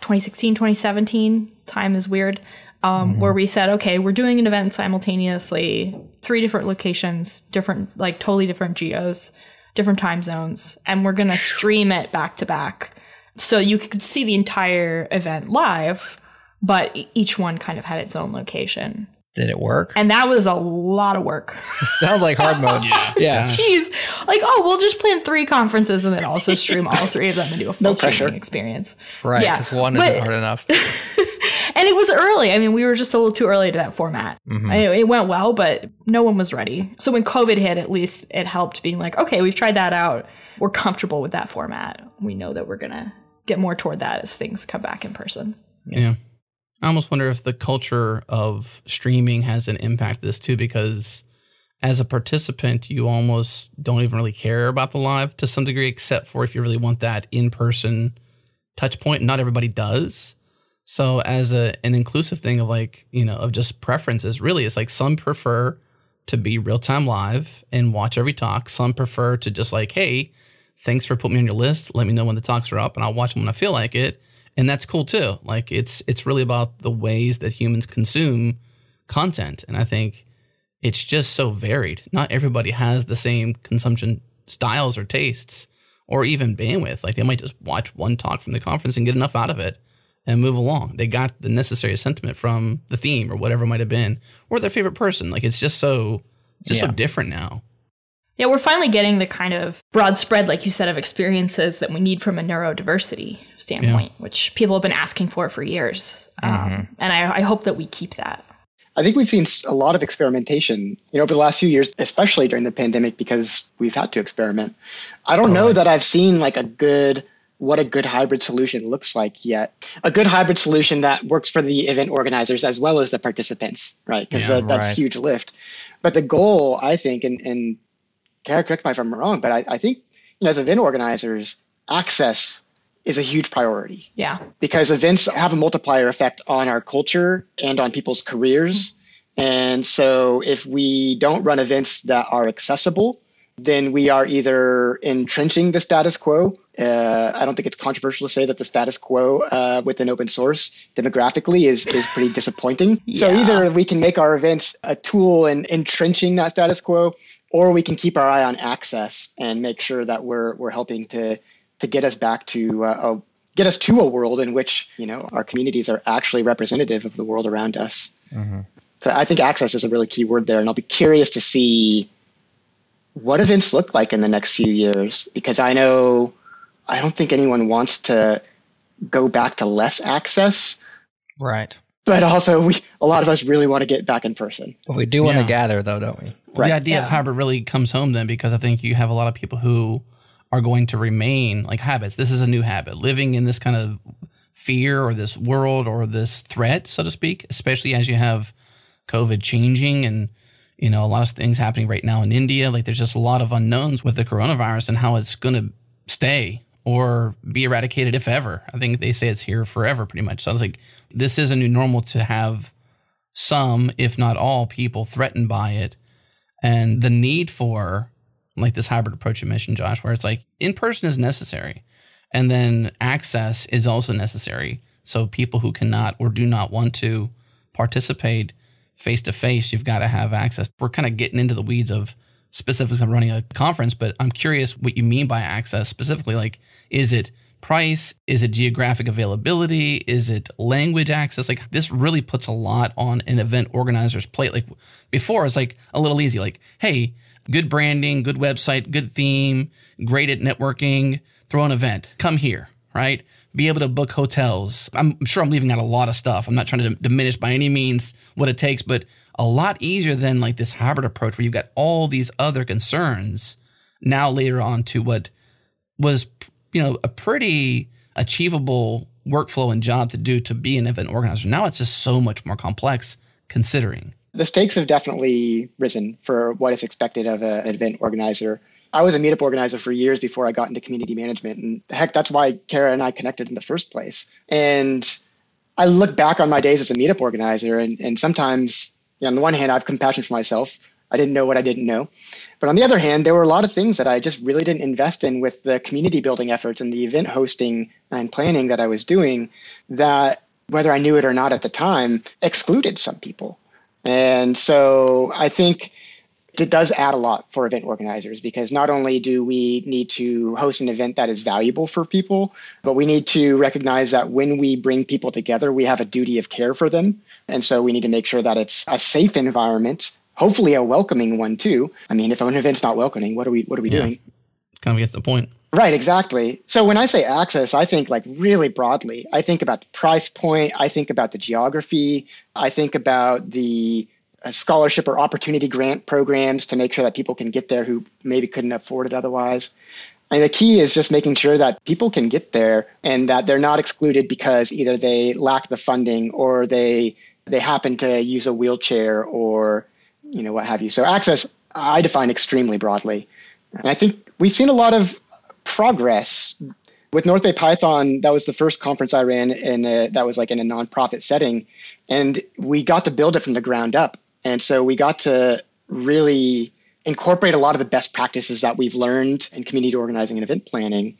2016, 2017. Time is weird. Where we said, okay, we're doing an event simultaneously, 3 different locations, different, like totally different geos, different time zones, and we're going to stream it back to back. So you could see the entire event live, but each one kind of had its own location. Did it work? And that was a lot of work. It sounds like hard mode. Yeah. Jeez. Like, we'll just plan 3 conferences and then also stream all 3 of them and do a full streaming experience. Right, because one isn't hard enough. And it was early. I mean, we were just a little too early to that format. It went well, but no one was ready. So when COVID hit, at least it helped being like, okay, we've tried that out. We're comfortable with that format. We know that we're going to get more toward that as things come back in person. Yeah. I almost wonder if the culture of streaming has an impact to this too, because as a participant, you almost don't even really care about the live to some degree, except for if you really want that in-person touch point. Not everybody does. So as an inclusive thing of like, of just preferences, really, it's like some prefer to be real-time live and watch every talk. Some prefer to just like, hey, thanks for putting me on your list. Let me know when the talks are up and I'll watch them when I feel like it. And that's cool too. Like it's really about the ways that humans consume content. And I think it's just so varied. Not everybody has the same consumption styles or tastes or even bandwidth. Like they might just watch one talk from the conference and get enough out of it and move along. They got the necessary sentiment from the theme or whatever it might have been, or their favorite person. Like it's just so different now. Yeah, we're finally getting the kind of broad spread, like you said, of experiences that we need from a neurodiversity standpoint, which people have been asking for years. And I hope that we keep that. I think we've seen a lot of experimentation, over the last few years, especially during the pandemic, because we've had to experiment. I don't know that I've seen like what a good hybrid solution looks like yet. A good hybrid solution that works for the event organizers as well as the participants, right? Because that's a huge lift. But the goal, I think, and correct me if I'm wrong, but I think, as event organizers, access is a huge priority. Yeah. Because events have a multiplier effect on our culture and on people's careers. And so if we don't run events that are accessible, then we are either entrenching the status quo. I don't think it's controversial to say that the status quo within open source demographically is pretty disappointing. Yeah. So either we can make our events a tool in entrenching that status quo, or we can keep our eye on access and make sure that we're helping to get us back to get us to a world in which our communities are actually representative of the world around us. So I think access is a really key word there, and I'll be curious to see what events look like in the next few years, because I don't think anyone wants to go back to less access. Right. But also, a lot of us really want to get back in person. But we do want to gather, though, don't we? Well, the idea of hybrid really comes home then, because I think you have a lot of people who are going to remain like habits. This is a new habit, living in this kind of fear or this world or this threat, so to speak, especially as you have COVID changing and a lot of things happening right now in India. Like there's just a lot of unknowns with the coronavirus and how it's going to stay or be eradicated, if ever. I think they say it's here forever pretty much. So I was like, this is a new normal to have some, if not all, people threatened by it. And the need for like this hybrid approach you mentioned, Josh, where it's like in-person is necessary. And then access is also necessary. So people who cannot or do not want to participate face-to-face, you've got to have access. We're kind of getting into the weeds of specifics of running a conference, but I'm curious what you mean by access specifically. Like, is it price? Is it geographic availability? Is it language access? Like this really puts a lot on an event organizer's plate. Like before, it's like a little easy. Like, hey, good branding, good website, good theme, great at networking, throw an event, come here, right? Be able to book hotels. I'm sure I'm leaving out a lot of stuff. I'm not trying to diminish by any means what it takes, but a lot easier than like this hybrid approach where you've got all these other concerns now later on to what was, a pretty achievable workflow and job to do to be an event organizer. Now it's just so much more complex considering. The stakes have definitely risen for what is expected of an event organizer. I was a meetup organizer for years before I got into community management. And heck, that's why Kara and I connected in the first place. And I look back on my days as a meetup organizer and sometimes, on the one hand, I have compassion for myself. I didn't know what I didn't know. But on the other hand, there were a lot of things that I just really didn't invest in with the community building efforts and the event hosting and planning that I was doing that, whether I knew it or not at the time, excluded some people. And so I think it does add a lot for event organizers, because not only do we need to host an event that is valuable for people, but we need to recognize that when we bring people together, we have a duty of care for them. And so we need to make sure that it's a safe environment, hopefully a welcoming one too. I mean, if an event's not welcoming, what are we doing? Kind of gets the point. Right, exactly. So when I say access, I think like really broadly. I think about the price point. I think about the geography. I think about the scholarship or opportunity grant programs to make sure that people can get there who maybe couldn't afford it otherwise. And the key is just making sure that people can get there and that they're not excluded because either they lack the funding or they happen to use a wheelchair or what have you. So access, I define extremely broadly. And I think we've seen a lot of progress with North Bay Python. That was the first conference I ran that was like in a nonprofit setting. And we got to build it from the ground up. And so we got to really incorporate a lot of the best practices that we've learned in community organizing and event planning.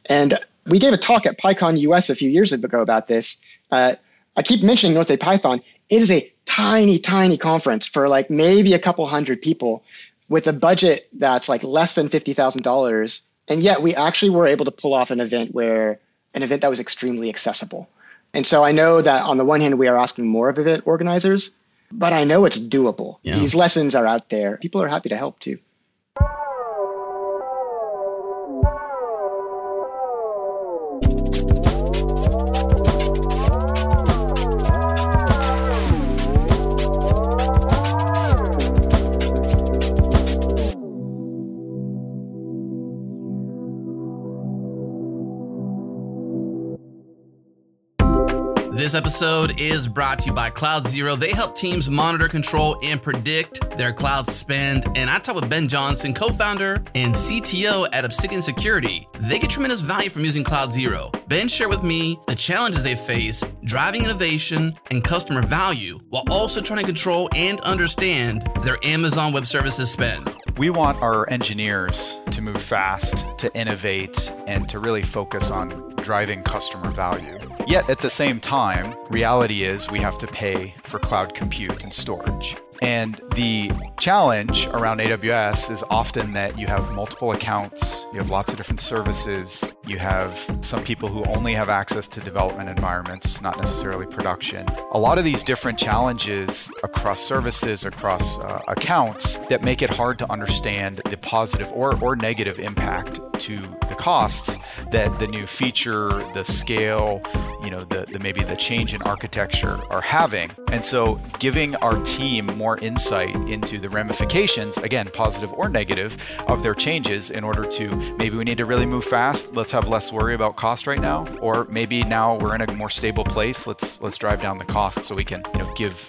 And we gave a talk at PyCon US a few years ago about this. I keep mentioning North Bay Python. It is a tiny, tiny conference for like maybe a couple hundred people with a budget that's like less than $50,000. And yet we actually were able to pull off an event that was extremely accessible. And so I know that on the one hand, we are asking more of event organizers, but I know it's doable. Yeah. These lessons are out there. People are happy to help too. This episode is brought to you by Cloud Zero. They help teams monitor, control, and predict their cloud spend. And I talked with Ben Johnson, co-founder and CTO at Obsidian Security. They get tremendous value from using Cloud Zero. Ben shared with me the challenges they face driving innovation and customer value while also trying to control and understand their Amazon Web Services spend. We want our engineers to move fast, to innovate, and to really focus on driving customer value. Yet at the same time, reality is we have to pay for cloud compute and storage. And the challenge around AWS is often that you have multiple accounts, you have lots of different services, you have some people who only have access to development environments, not necessarily production. A lot of these different challenges across services, across accounts that make it hard to understand the positive or negative impact to the costs that the new feature, the scale, maybe the change in architecture are having. And so giving our team more insight into the ramifications, again, positive or negative, of their changes in order to, maybe we need to really move fast, let's have less worry about cost right now, or maybe now we're in a more stable place, let's drive down the cost so we can give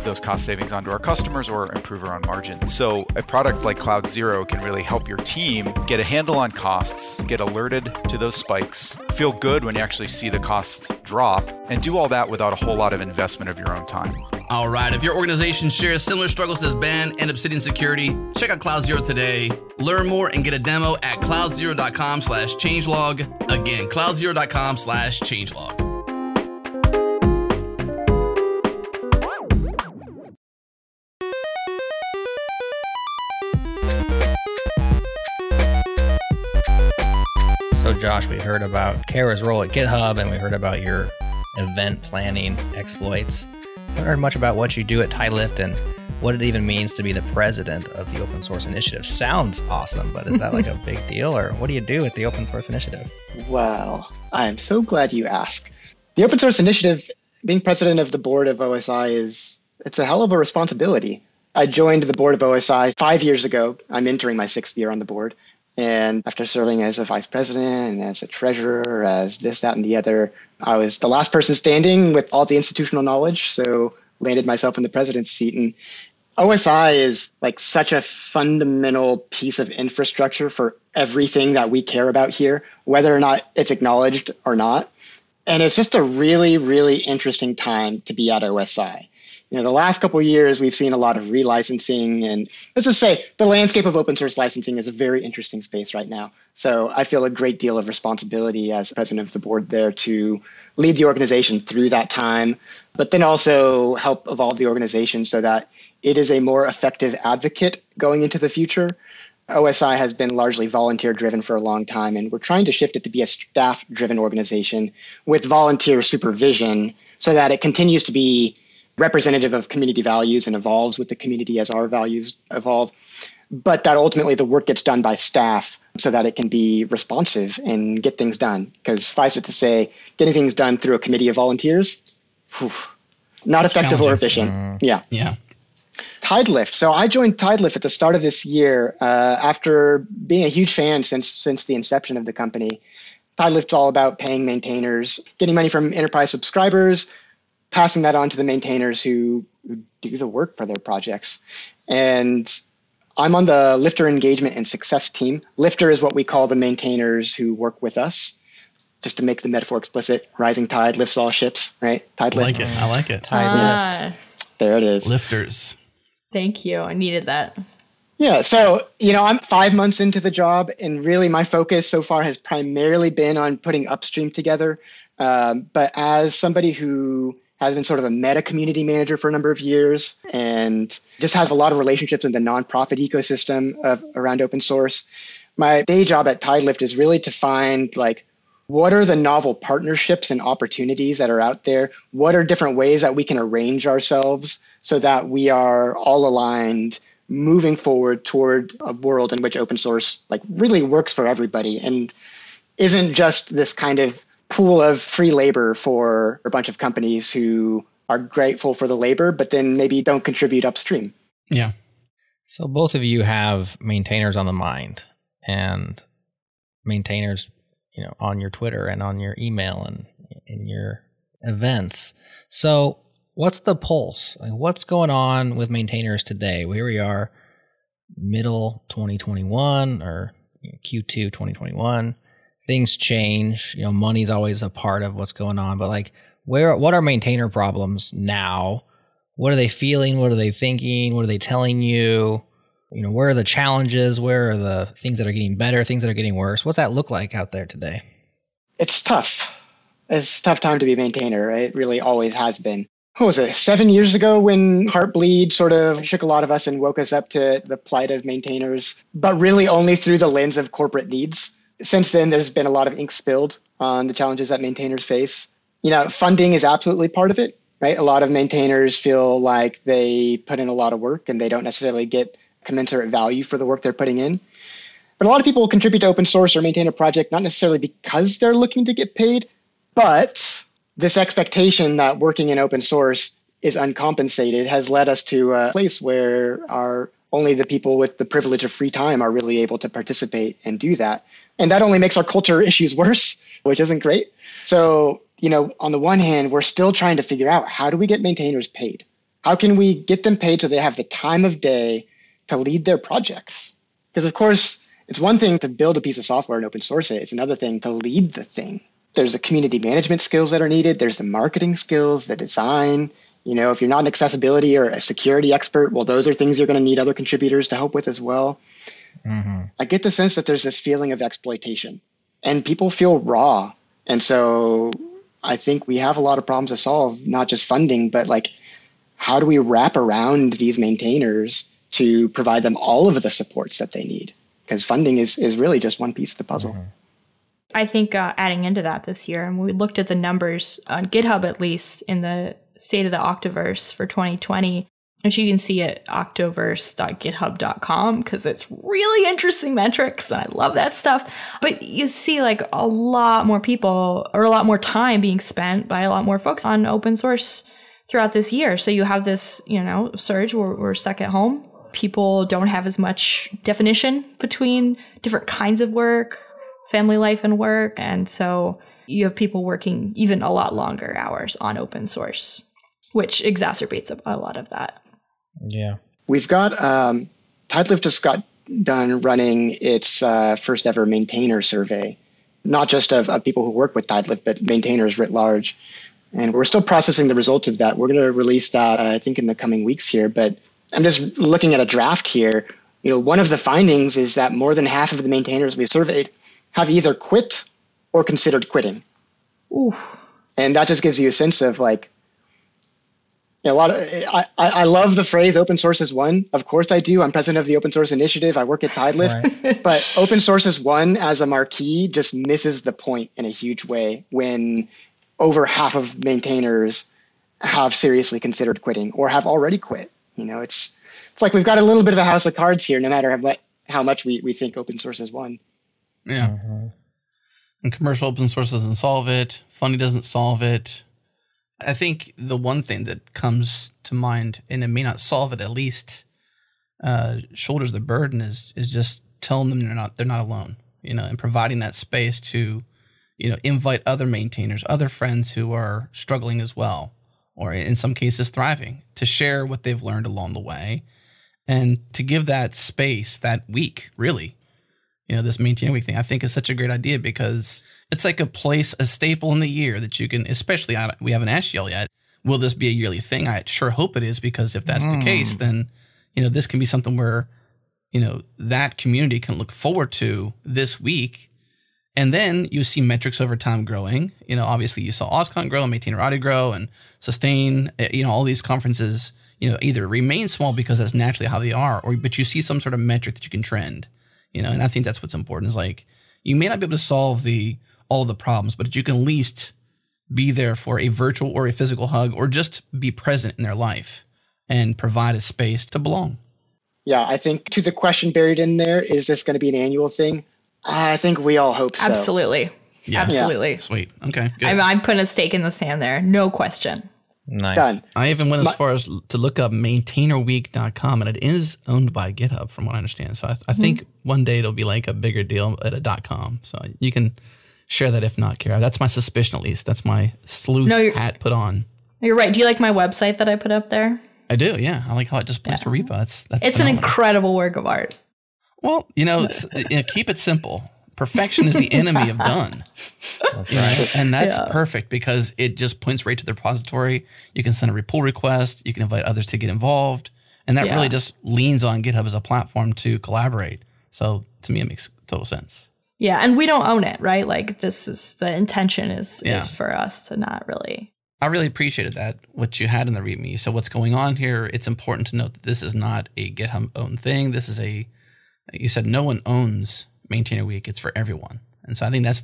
those cost savings onto our customers or improve our own margin. So a product like Cloud Zero can really help your team get a handle on costs, get alerted to those spikes, feel good when you actually see the costs drop, and do all that without a whole lot of investment of your own time. All right, if your organization shares similar struggles as Ben and Obsidian Security, check out Cloud Zero today. Learn more and get a demo at cloudzero.com/changelog. Again, cloudzero.com/changelog. So Josh, we heard about Kara's role at GitHub and we heard about your event planning exploits. We haven't heard much about what you do at TiDelift and what it even means to be the president of the Open Source Initiative. Sounds awesome, but is that like a big deal, or what do you do at the Open Source Initiative? Well, I'm so glad you asked. The Open Source Initiative, being president of the board of OSI, it's a hell of a responsibility. I joined the board of OSI 5 years ago. I'm entering my 6th year on the board. And after serving as a vice president and as a treasurer, as this, that, and the other, I was the last person standing with all the institutional knowledge. So landed myself in the president's seat. And OSI is like such a fundamental piece of infrastructure for everything that we care about here, whether or not it's acknowledged or not. And it's just a really, really interesting time to be at OSI. The last couple of years, we've seen a lot of relicensing, and let's just say the landscape of open source licensing is a very interesting space right now. So I feel a great deal of responsibility as president of the board there to lead the organization through that time, but then also help evolve the organization so that it is a more effective advocate going into the future. OSI has been largely volunteer-driven for a long time, and we're trying to shift it to be a staff-driven organization with volunteer supervision so that it continues to be representative of community values and evolves with the community as our values evolve, but that ultimately the work gets done by staff so that it can be responsive and get things done. Because suffice it to say, getting things done through a committee of volunteers, not effective or efficient. Yeah. Tidelift. So I joined Tidelift at the start of this year after being a huge fan since the inception of the company. Tidelift's all about paying maintainers, getting money from enterprise subscribers, passing that on to the maintainers who do the work for their projects. And I'm on the Lifter engagement and success team. Lifter is what we call the maintainers who work with us. Just to make the metaphor explicit, rising tide lifts all ships, right? Tide lift. I like it. Tide lift. There it is. Lifters. Thank you. I needed that. Yeah. So, I'm 5 months into the job, and really my focus so far has primarily been on putting Upstream together. But as somebody who has been sort of a meta community manager for a number of years and just has a lot of relationships in the nonprofit ecosystem around open source, my day job at Tidelift is really to find what are the novel partnerships and opportunities that are out there? What are different ways that we can arrange ourselves so that we are all aligned moving forward toward a world in which open source really works for everybody and isn't just this kind of pool of free labor for a bunch of companies who are grateful for the labor, but then maybe don't contribute upstream. Yeah. So both of you have maintainers on the mind, and maintainers, on your Twitter and on your email and in your events. So what's the pulse? What's going on with maintainers today? Here we are, middle 2021 or Q2 2021. Things change. Money's always a part of what's going on. But what are maintainer problems now? What are they feeling? What are they thinking? What are they telling you? Where are the challenges? Where are the things that are getting better? Things that are getting worse? What's that look like out there today? It's tough. It's a tough time to be a maintainer. It really always has been. What was it? 7 years ago when Heartbleed sort of shook a lot of us and woke us up to the plight of maintainers, but really only through the lens of corporate needs. Since then, there's been a lot of ink spilled on the challenges that maintainers face. Funding is absolutely part of it, right? A lot of maintainers feel like they put in a lot of work and they don't necessarily get commensurate value for the work they're putting in. But a lot of people contribute to open source or maintain a project not necessarily because they're looking to get paid, but this expectation that working in open source is uncompensated has led us to a place where only the people with the privilege of free time are really able to participate and do that. And that only makes our culture issues worse, which isn't great. So, on the one hand, we're still trying to figure out, how do we get maintainers paid? How can we get them paid so they have the time of day to lead their projects? Because, of course, it's one thing to build a piece of software and open source it. It's another thing to lead the thing. There's the community management skills that are needed. There's the marketing skills, the design. If you're not an accessibility or a security expert, well, those are things you're going to need other contributors to help with as well. Mm-hmm. I get the sense that there's this feeling of exploitation and people feel raw. And so I think we have a lot of problems to solve, not just funding, but how do we wrap around these maintainers to provide them all of the supports that they need? Because funding is really just one piece of the puzzle. Mm-hmm. I think adding into that this year, and we looked at the numbers on GitHub, at least in the State of the Octoverse for 2020, which you can see at octoverse.github.com because it's really interesting metrics and I love that stuff. But you see a lot more people or a lot more time being spent by a lot more folks on open source throughout this year. So you have this, surge where we're stuck at home. People don't have as much definition between different kinds of work, family life and work. And so you have people working even a lot longer hours on open source, which exacerbates a lot of that. Yeah. We've got, Tidelift just got done running its first ever maintainer survey, not just of people who work with Tidelift, but maintainers writ large. And we're still processing the results of that. We're going to release that, I think, in the coming weeks here. But I'm just looking at a draft here. One of the findings is that more than half of the maintainers we surveyed have either quit or considered quitting. Ooh. And that just gives you a sense of like, a lot of, I love the phrase open source is one. Of course I do. I'm president of the open source initiative. I work at Tidelift, right. But open source is one as a marquee just misses the point in a huge way when over half of maintainers have seriously considered quitting or have already quit. It's like we've got a little bit of a house of cards here, no matter how much we think open source is one. Yeah. Mm-hmm. And commercial open source doesn't solve it. Funding doesn't solve it. I think the one thing that comes to mind, and it may not solve it, at least shoulders the burden, is just telling them they're not alone, and providing that space to, invite other maintainers, other friends who are struggling as well, or in some cases thriving, to share what they've learned along the way, and to give that space that week, really. This Maintainer Week thing, I think, is such a great idea because it's like a staple in the year that you can, especially, we haven't asked y'all yet, will this be a yearly thing? I sure hope it is, because if that's the case, then, this can be something where, that community can look forward to this week. And then you see metrics over time growing. Obviously you saw OSCON grow and Maintainerati grow and Sustain, all these conferences, either remain small because that's naturally how they are, but you see some sort of metric that you can trend. And I think that's what's important is like, you may not be able to solve all the problems, but you can at least be there for a virtual or a physical hug, or just be present in their life and provide a space to belong. Yeah, I think to the question buried in there, is this going to be an annual thing? I think we all hope so. Absolutely. Yes. Absolutely. Yeah. Sweet. Okay, good. I'm putting a stake in the sand there. No question. Nice. Done. I even went as far as to look up maintainerweek.com, and it is owned by GitHub from what I understand. So I think one day it'll be like a bigger deal at a .com. So you can share that if not, Kara. That's my suspicion, at least. That's my sleuth hat put on. You're right. Do you like my website that I put up there? I do, yeah. I like how it just points to repo. That's it's phenomenal. An incredible work of art. Well, keep it simple. Perfection is the enemy of done. Right? And that's perfect because it just points right to the repository. You can send a pull request. You can invite others to get involved. And that really just leans on GitHub as a platform to collaborate. So to me, it makes total sense. Yeah. And we don't own it, right? Like the intention is for us to not really. I really appreciated that, what you had in the README. So what's going on here, it's important to note that this is not a GitHub owned thing. This is you said no one owns Maintainer Week. It's for everyone. And so I think that's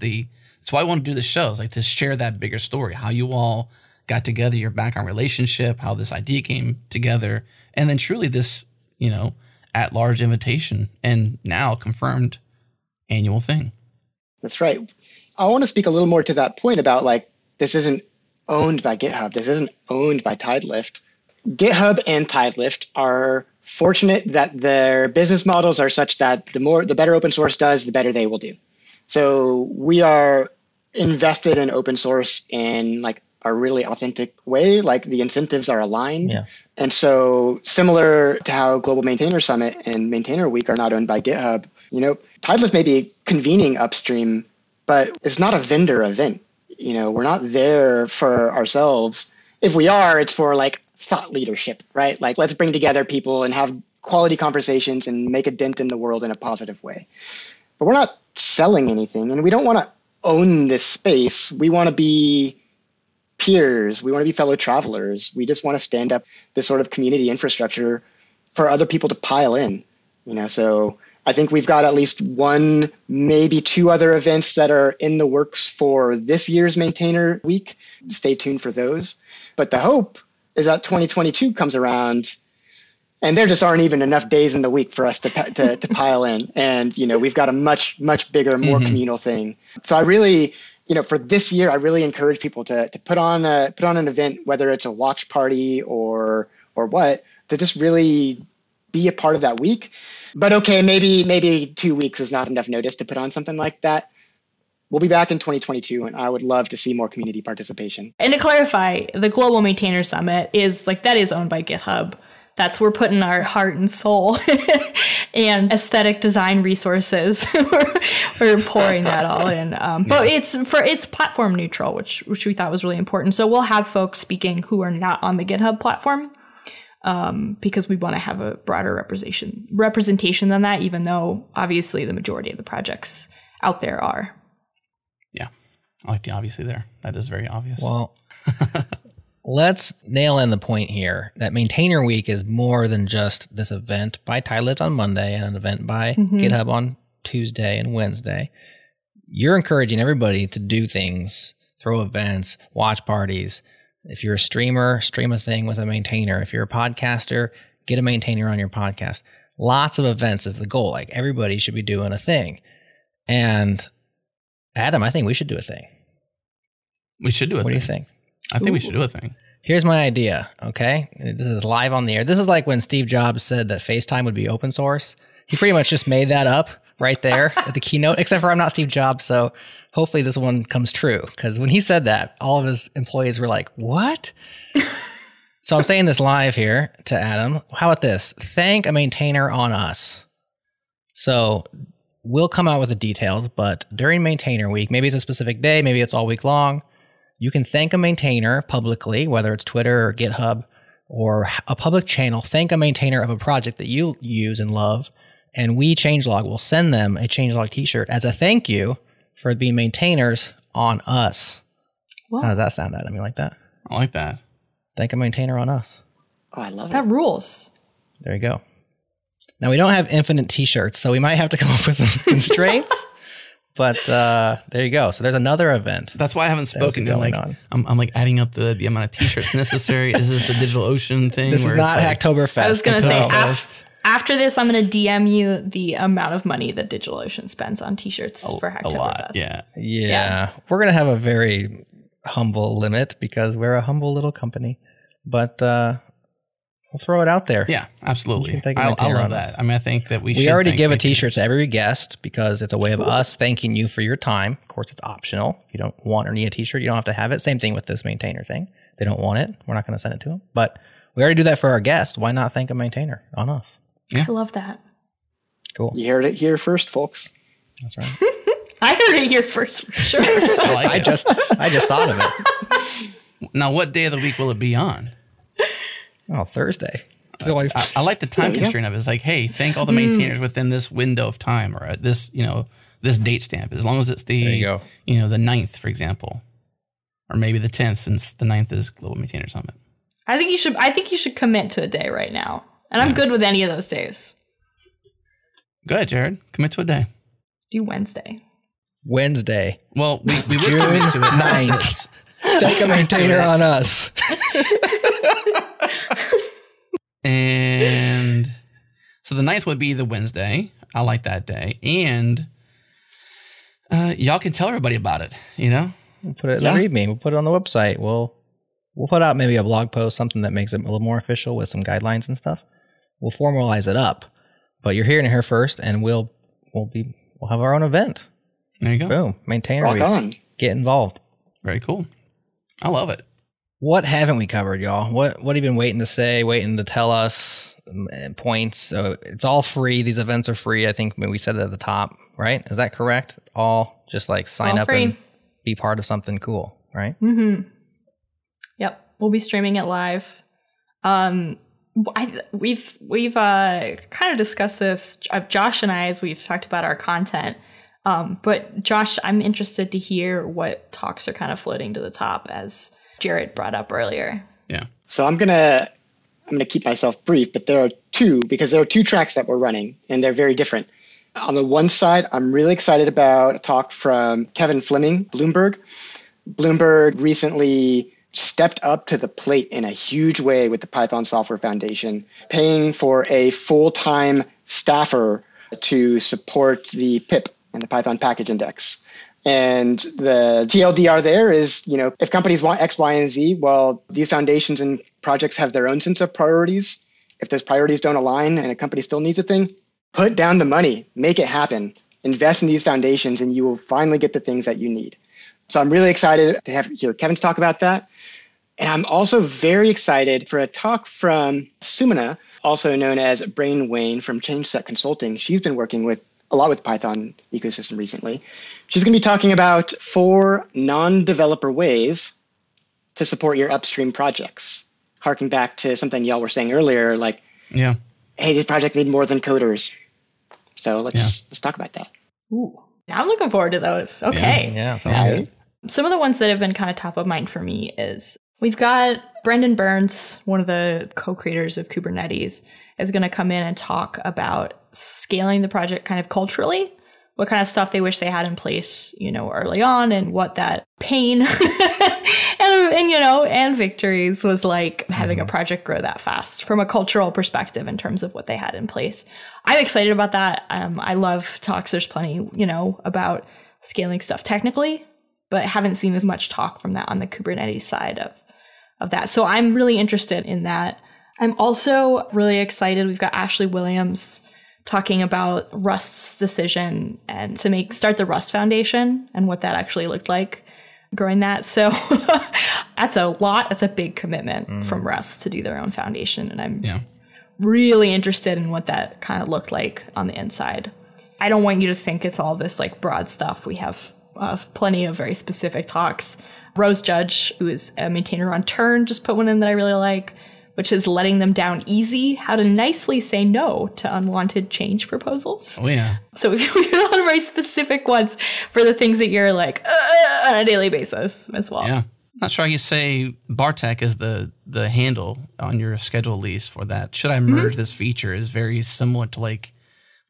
why I want to do this show, is like to share that bigger story, how you all got together, your background relationship, how this idea came together, and then truly this, at large invitation and now confirmed annual thing. That's right. I want to speak a little more to that point about like, this isn't owned by GitHub. This isn't owned by Tidelift. GitHub and Tidelift are fortunate that their business models are such that the better open source does, the better they will do. So we are invested in open source in like a really authentic way, like the incentives are aligned. Yeah. And so similar to how Global Maintainer Summit and Maintainer Week are not owned by GitHub, Tidelift may be convening upstream, but it's not a vendor event. We're not there for ourselves. If we are, it's for like thought leadership, right? Like let's bring together people and have quality conversations and make a dent in the world in a positive way. But we're not selling anything, and we don't want to own this space. We want to be peers. We want to be fellow travelers. We just want to stand up this sort of community infrastructure for other people to pile in. So I think we've got at least one, maybe two other events that are in the works for this year's Maintainer Week. Stay tuned for those. But the hope is that 2022 comes around and there just aren't even enough days in the week for us to pile in. And, we've got a much, much bigger, more communal thing. So I really, for this year, I really encourage people to put on an event, whether it's a watch party or what, to just really be a part of that week. But okay, maybe 2 weeks is not enough notice to put on something like that. We'll be back in 2022, and I would love to see more community participation. And to clarify, the Global Maintainer Summit is owned by GitHub. that's we're putting our heart and soul and aesthetic design resources. we're pouring that all in. But it's platform neutral, which we thought was really important. So we'll have folks speaking who are not on the GitHub platform, because we want to have a broader representation than that, even though obviously the majority of the projects out there are. Yeah, I like the obviously there. That is very obvious. Well, let's nail in the point here that Maintainer Week is more than just this event by TiDLibs on Monday and an event by GitHub on Tuesday and Wednesday. You're encouraging everybody to do things, throw events, watch parties. If you're a streamer, stream a thing with a maintainer. If you're a podcaster, get a maintainer on your podcast. Lots of events is the goal. Like, everybody should be doing a thing. And Adam, I think we should do a thing. We should do a thing. What do you think? I think we should do a thing. Here's my idea, okay? This is live on the air. This is like when Steve Jobs said that FaceTime would be open source. He pretty much just made that up right there at the keynote, except for I'm not Steve Jobs, so hopefully this one comes true. Because when he said that, all of his employees were like, what? So I'm saying this live here to Adam. How about this? Thank a maintainer on us. So we'll come out with the details, but during Maintainer Week, maybe it's a specific day, maybe it's all week long, you can thank a maintainer publicly, whether it's Twitter or GitHub or a public channel. Thank a maintainer of a project that you use and love, and we, Changelog, will send them a Changelog t-shirt as a thank you for being maintainers on us. Well, how does that sound, Adam? You like that? I like that. Thank a maintainer on us. Oh, I love it. That rules. There you go. Now, we don't have infinite t-shirts, so we might have to come up with some constraints. But there you go. So there's another event. That's why I haven't spoken. I'm like adding up the amount of t-shirts necessary. Is this a DigitalOcean thing? This is not Hacktoberfest. I was going to say, after this, I'm going to DM you the amount of money that DigitalOcean spends on t-shirts for Hacktoberfest. A lot, yeah. We're going to have a very humble limit because we're a humble little company. But we'll throw it out there. Yeah, absolutely. I love that. I mean, I think that we already give a t-shirt to every guest because it's a way of us thanking you for your time. Of course, it's optional. If you don't want or need a t-shirt, you don't have to have it. Same thing with this maintainer thing. If they don't want it, we're not going to send it to them. But we already do that for our guests. Why not thank a maintainer on us? Yeah. I love that. Cool. You heard it here first, folks. That's right. I heard it here first, for sure. I just thought of it. Now, what day of the week will it be on? Oh, Thursday. I like the time constraint of it. It's like, hey, thank all the maintainers within this window of time or at this, this date stamp. As long as it's the, the 9th, for example, or maybe the 10th, since the 9th is Global Maintainer Summit. I think you should commit to a day right now, and I'm good with any of those days. Go ahead, Jared. Commit to a day. Do Wednesday. Well, we would commit to it 9th. Thank a maintainer on us. And so the 9th would be the Wednesday. I like that day. And y'all can tell everybody about it, We'll put it in the README. We'll put it on the website. We'll put out maybe a blog post, something that makes it a little more official with some guidelines and stuff. We'll formalize it up. But you're hearing it here first, and we'll have our own event. There you go. Boom. Maintainer Week. Rock on. Get involved. Very cool. I love it. What haven't we covered, y'all? What have you been waiting to say, waiting to tell us? Points. So it's all free. These events are free. I think we said it at the top, right? Is that correct? It's all just like sign up and be part of something cool, right? Mm-hmm. Yep. We'll be streaming it live. We've kind of discussed this, Josh and I, as we've talked about our content. But Josh, I'm interested to hear what talks are kind of floating to the top, as Jared brought up earlier. Yeah. So I'm gonna keep myself brief, but there are two tracks that we're running, and they're very different. On the one side, I'm really excited about a talk from Kevin Fleming, Bloomberg. Bloomberg recently stepped up to the plate in a huge way with the Python Software Foundation, paying for a full-time staffer to support the PIP and the Python Package Index. And the TLDR there is, if companies want X, Y, and Z, well, these foundations and projects have their own sense of priorities. If those priorities don't align and a company still needs a thing, put down the money, make it happen, invest in these foundations, and you will finally get the things that you need. So I'm really excited to hear Kevin's talk about that. And I'm also very excited for a talk from Sumana, also known as Brain Wayne from ChangeSet Consulting. She's been working a lot with Python ecosystem recently. She's going to be talking about 4 non-developer ways to support your upstream projects. Harking back to something y'all were saying earlier, like, hey, this project need more than coders. So let's talk about that. Ooh, I'm looking forward to those. Okay. Yeah. Right? Some of the ones that have been kind of top of mind for me is we've got Brendan Burns, one of the co-creators of Kubernetes, is going to come in and talk about scaling the project kind of culturally, what kind of stuff they wish they had in place, early on, and what that pain and victories was like having a project grow that fast from a cultural perspective in terms of what they had in place. I'm excited about that. I love talks. There's plenty, about scaling stuff technically, but haven't seen as much talk from that on the Kubernetes side of that. So I'm really interested in that. I'm also really excited. We've got Ashley Williams talking about Rust's decision and to start the Rust Foundation and what that actually looked like growing that. So that's a lot. That's a big commitment from Rust to do their own foundation. And I'm really interested in what that kind of looked like on the inside. I don't want you to think it's all this like broad stuff. We have plenty of very specific talks. Rose Judge, who is a maintainer on Turn, just put one in that I really like, which is letting them down easy, how to nicely say no to unwanted change proposals. Oh, yeah. So we've got a lot of very specific ones for the things that you're like on a daily basis as well. Yeah. Not sure how you say Bartek is the handle on your schedule lease for that. Should I merge this feature is very similar to like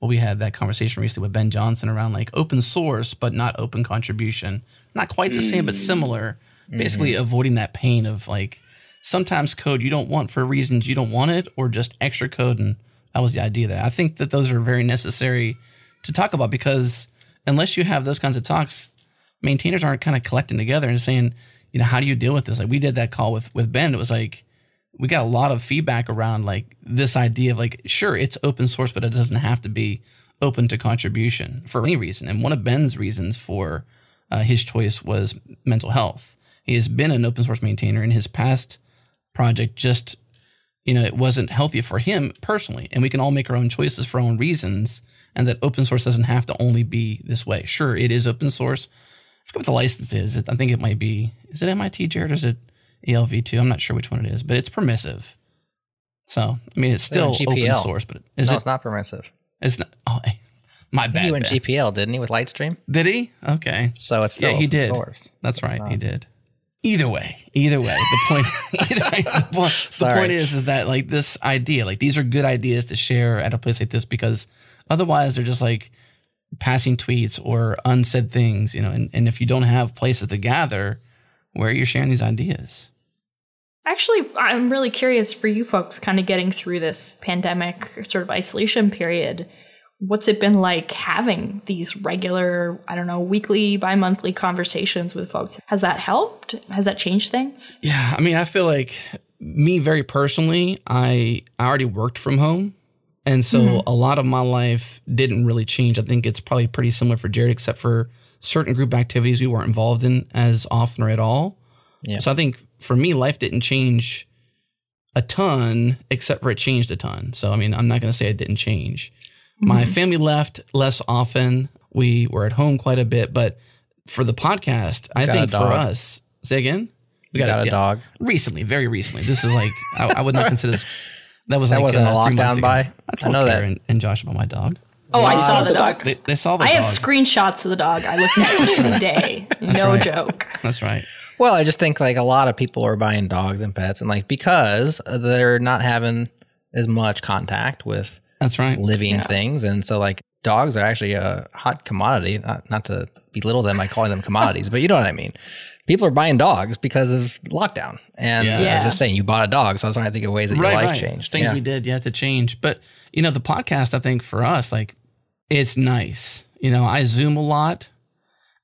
what we had that conversation recently with Ben Johnson around like open source, but not open contribution. Not quite the same, but similar. Basically avoiding that pain of like, sometimes code you don't want for reasons you don't want it, or just extra code. And that was the idea there. I think that those are very necessary to talk about, because unless you have those kinds of talks, maintainers aren't kind of collecting together and saying, how do you deal with this? Like we did that call with Ben. It was like, we got a lot of feedback around like this idea of like, sure, it's open source, but it doesn't have to be open to contribution for any reason. And one of Ben's reasons for his choice was mental health. He has been an open source maintainer in his past project, just, it wasn't healthy for him personally. And we can all make our own choices for our own reasons, and that open source doesn't have to only be this way. Sure, it is open source. I forget what the license is. I think it might be, is it MIT, Jared, or is it ALV2? I'm not sure which one it is, but it's permissive. So, I mean, it's still open source, but it's not permissive. It's not. Oh, my bad. He went GPL, didn't he, with Lightstream? Did he? Okay. So it's still he did. Source. That's right. He did. Either way, the point, the point is that like this idea, like these are good ideas to share at a place like this, because otherwise they're just like passing tweets or unsaid things, and if you don't have places to gather, where are you sharing these ideas? Actually, I'm really curious for you folks kind of getting through this pandemic sort of isolation period. What's it been like having these regular, weekly, bi-monthly conversations with folks? Has that helped? Has that changed things? Yeah, I mean, I feel like me very personally, I already worked from home. And so a lot of my life didn't really change. I think it's probably pretty similar for Jared, except for certain group activities we weren't involved in as often or at all. Yeah. So I think for me, life didn't change a ton, except for it changed a ton. So, I mean, I'm not going to say it didn't change. My family left less often. We were at home quite a bit. But for the podcast, I think for us, say again? We got a dog. Recently, very recently. This is like, I would not consider this. That wasn't a lockdown by? I know that. And Josh about my dog. Oh, I saw the dog. They saw the dog. I have screenshots of the dog. I looked at it today. No joke. That's right. Well, I just think like a lot of people are buying dogs and pets, and like because they're not having as much contact with living things, and so like dogs are actually a hot commodity. Not to belittle them by calling them commodities, but you know what I mean. People are buying dogs because of lockdown, and I was just saying you bought a dog, so I was trying to think of ways that your life changed. Things we did, to change. But the podcast, I think for us, like it's nice. I Zoom a lot.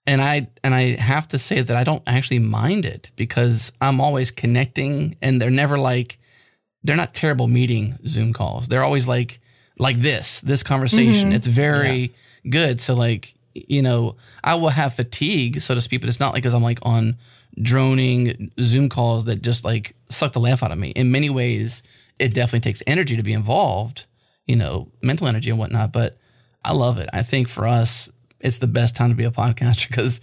And I have to say that I don't actually mind it, because I'm always connecting, and they're not terrible meeting Zoom calls. They're always like this conversation. It's very good. So like, I will have fatigue, so to speak, but it's not like because I'm like on droning Zoom calls that just like suck the life out of me. In many ways, it definitely takes energy to be involved, mental energy and whatnot, but I love it. I think for us, it's the best time to be a podcaster because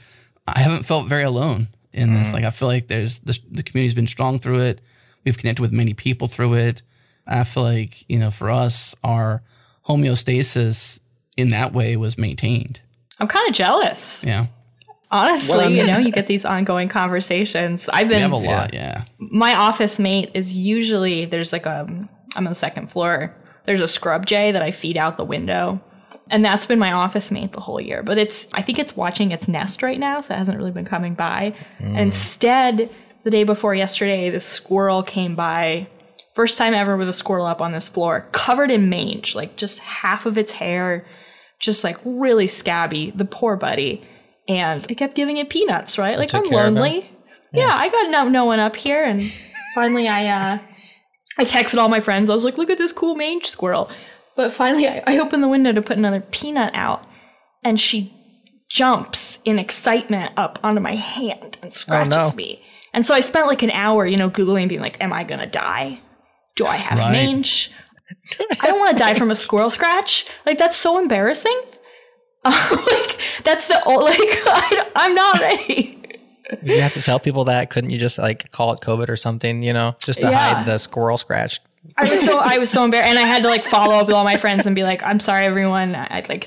I haven't felt very alone in this. Like, I feel like the community's been strong through it. We've connected with many people through it. I feel like, for us, our homeostasis in that way was maintained. I'm kind of jealous. Yeah. Honestly, you get these ongoing conversations. We have a lot, yeah. My office mate is usually, there's like I'm on the second floor. There's a scrub jay that I feed out the window. And that's been my office mate the whole year. But I think it's watching its nest right now, so it hasn't really been coming by. Instead, the day before yesterday, this squirrel came by. First time ever with a squirrel up on this floor, covered in mange, like just half of its hair, just like really scabby, the poor buddy. And I kept giving it peanuts, right? Like, I'm lonely. Yeah, I got no one up here. And finally I texted all my friends. I was like, look at this cool mange squirrel. But finally I opened the window to put another peanut out. And she jumps in excitement up onto my hand and scratches me. And so I spent like an hour, Googling, being like, am I going to die? Do I have mange? I don't want to die from a squirrel scratch. Like, that's so embarrassing. That's I'm not ready. You have to tell people that. Couldn't you just like call it COVID or something, just to hide the squirrel scratch? I was so embarrassed, and I had to like follow up with all my friends and be like, I'm sorry, everyone.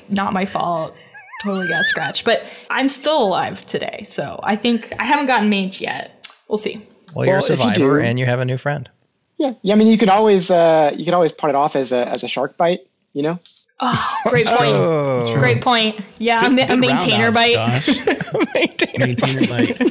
Not my fault. Totally got scratched, but I'm still alive today. So I think I haven't gotten mange yet. We'll see. Well, you're a survivor and you have a new friend. Yeah. I mean, you could always part it off as a shark bite, Oh, great point. Great point. Yeah, a maintainer bite. Maintainer bite.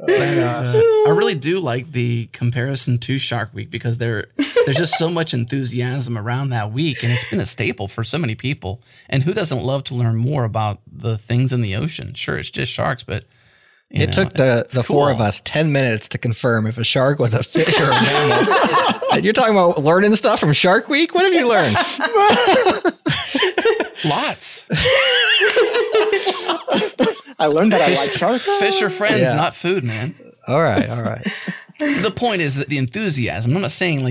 I really do like the comparison to Shark Week because there's just so much enthusiasm around that week, and it's been a staple for so many people. And who doesn't love to learn more about the things in the ocean? Sure, it's just sharks, but it took the cool. Four of us 10 minutes to confirm if a shark was a fish or a mammal. And you're talking about learning stuff from Shark Week? What have you learned? Lots. I learned that I like sharks. Fish are friends, not food, man. All right. The point is that the enthusiasm. I'm not saying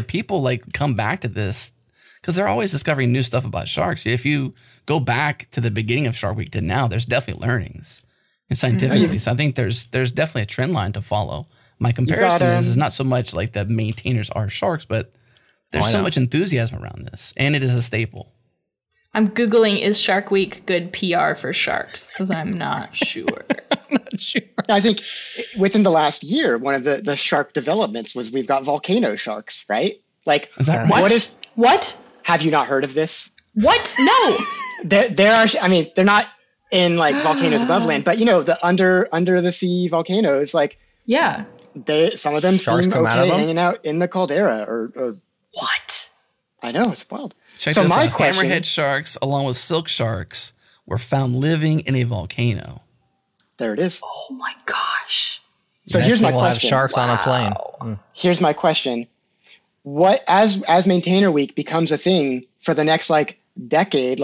people come back to this because they're always discovering new stuff about sharks. If you go back to the beginning of Shark Week to now, there's definitely learnings. And scientifically, so I think there's definitely a trend line to follow. My comparison is not so much like the maintainers are sharks, but there's so much enthusiasm around this, and it is a staple. I'm Googling, is Shark Week good PR for sharks? Because I'm not sure. I think within the last year, one of the shark developments was we've got volcano sharks, right? Like, is that right? What? Have you not heard of this? What? No. There are, they're not in like volcanoes above land, but the under the sea volcanoes, like some of them sharks seem come okay hanging out in the caldera or what? I know, it's wild. Check this out. Hammerhead sharks along with silk sharks were found living in a volcano. There it is. Oh my gosh. So here's my question. Have sharks on a plane. Here's my question. What as Maintainer Week becomes a thing for the next decade,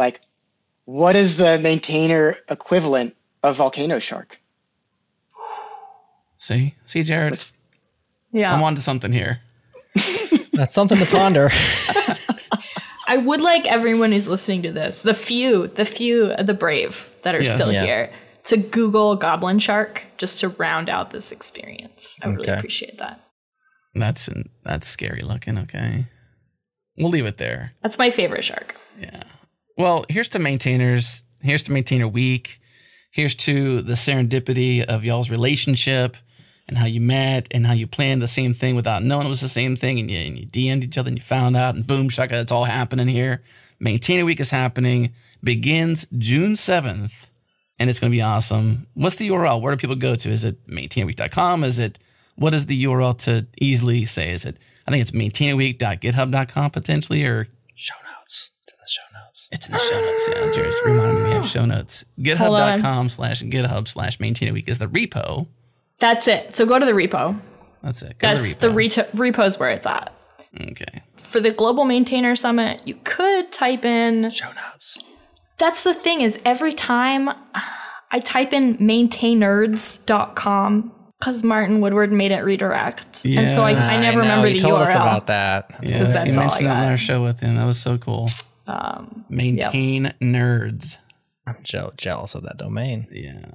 what is the maintainer equivalent of volcano shark? See, Jared? Yeah. I'm onto something here. That's something to ponder. I would like everyone who's listening to this, the brave that are still here, to Google goblin shark just to round out this experience. I would really appreciate that. That's scary looking. Okay. We'll leave it there. That's my favorite shark. Yeah. Well, here's to maintainers. Here's to Maintainer Week. Here's to the serendipity of y'all's relationship and how you met and how you planned the same thing without knowing it was the same thing. And you DM'd each other and you found out and boom, shaka, it's all happening here. Maintainer Week is happening. Begins June 7th. And it's going to be awesome. What's the URL? Where do people go to? Is it maintainerweek.com? What is the URL to easily say? I think it's maintainerweek.github.com potentially, or show notes. It's in the show notes. It's in the show notes. Yeah, Jared's reminding me we have show notes. GitHub.com/GitHub/maintainerweek is the repo. That's it. So go to the repo. That's it. The repo's where it's at. Okay. For the Global Maintainer Summit, you could type in show notes. That's the thing is every time I type in maintainnerds.com because Martin Woodward made it redirect. And so I never remember the URL. You told us about that. Yeah, that's you all I mentioned that got. on our show with him. That was so cool. Maintain Nerds. I'm jealous of that domain. Yeah.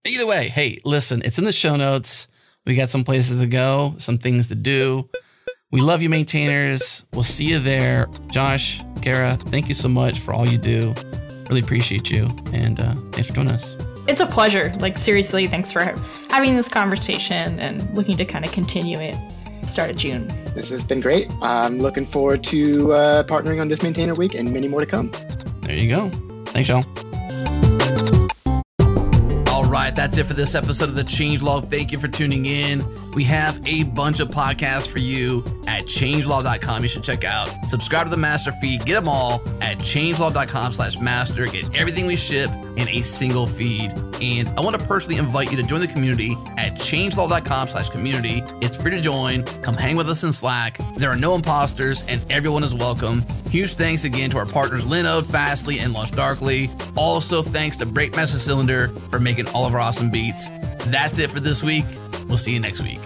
Either way, hey, listen, it's in the show notes. We got some places to go, some things to do. We love you, maintainers. We'll see you there. Josh, Kara, thank you so much for all you do. Really appreciate you. And thanks for joining us. It's a pleasure. Like, seriously, thanks for having this conversation and looking to kind of continue it. Start of June. This has been great. I'm looking forward to partnering on this Maintainer Week and many more to come. There you go. Thanks, y'all. All right, that's it for this episode of the Changelog. Thank you for tuning in. We have a bunch of podcasts for you at changelog.com. You should check out. Subscribe to the master feed. Get them all at changelog.com/master. Get everything we ship in a single feed. And I want to personally invite you to join the community at changelog.com/community. It's free to join. Come hang with us in Slack. There are no imposters and everyone is welcome. Huge thanks again to our partners Linode, Fastly, and LaunchDarkly. Also thanks to Breakmaster Cylinder for making all of our awesome beats. That's it for this week. We'll see you next week.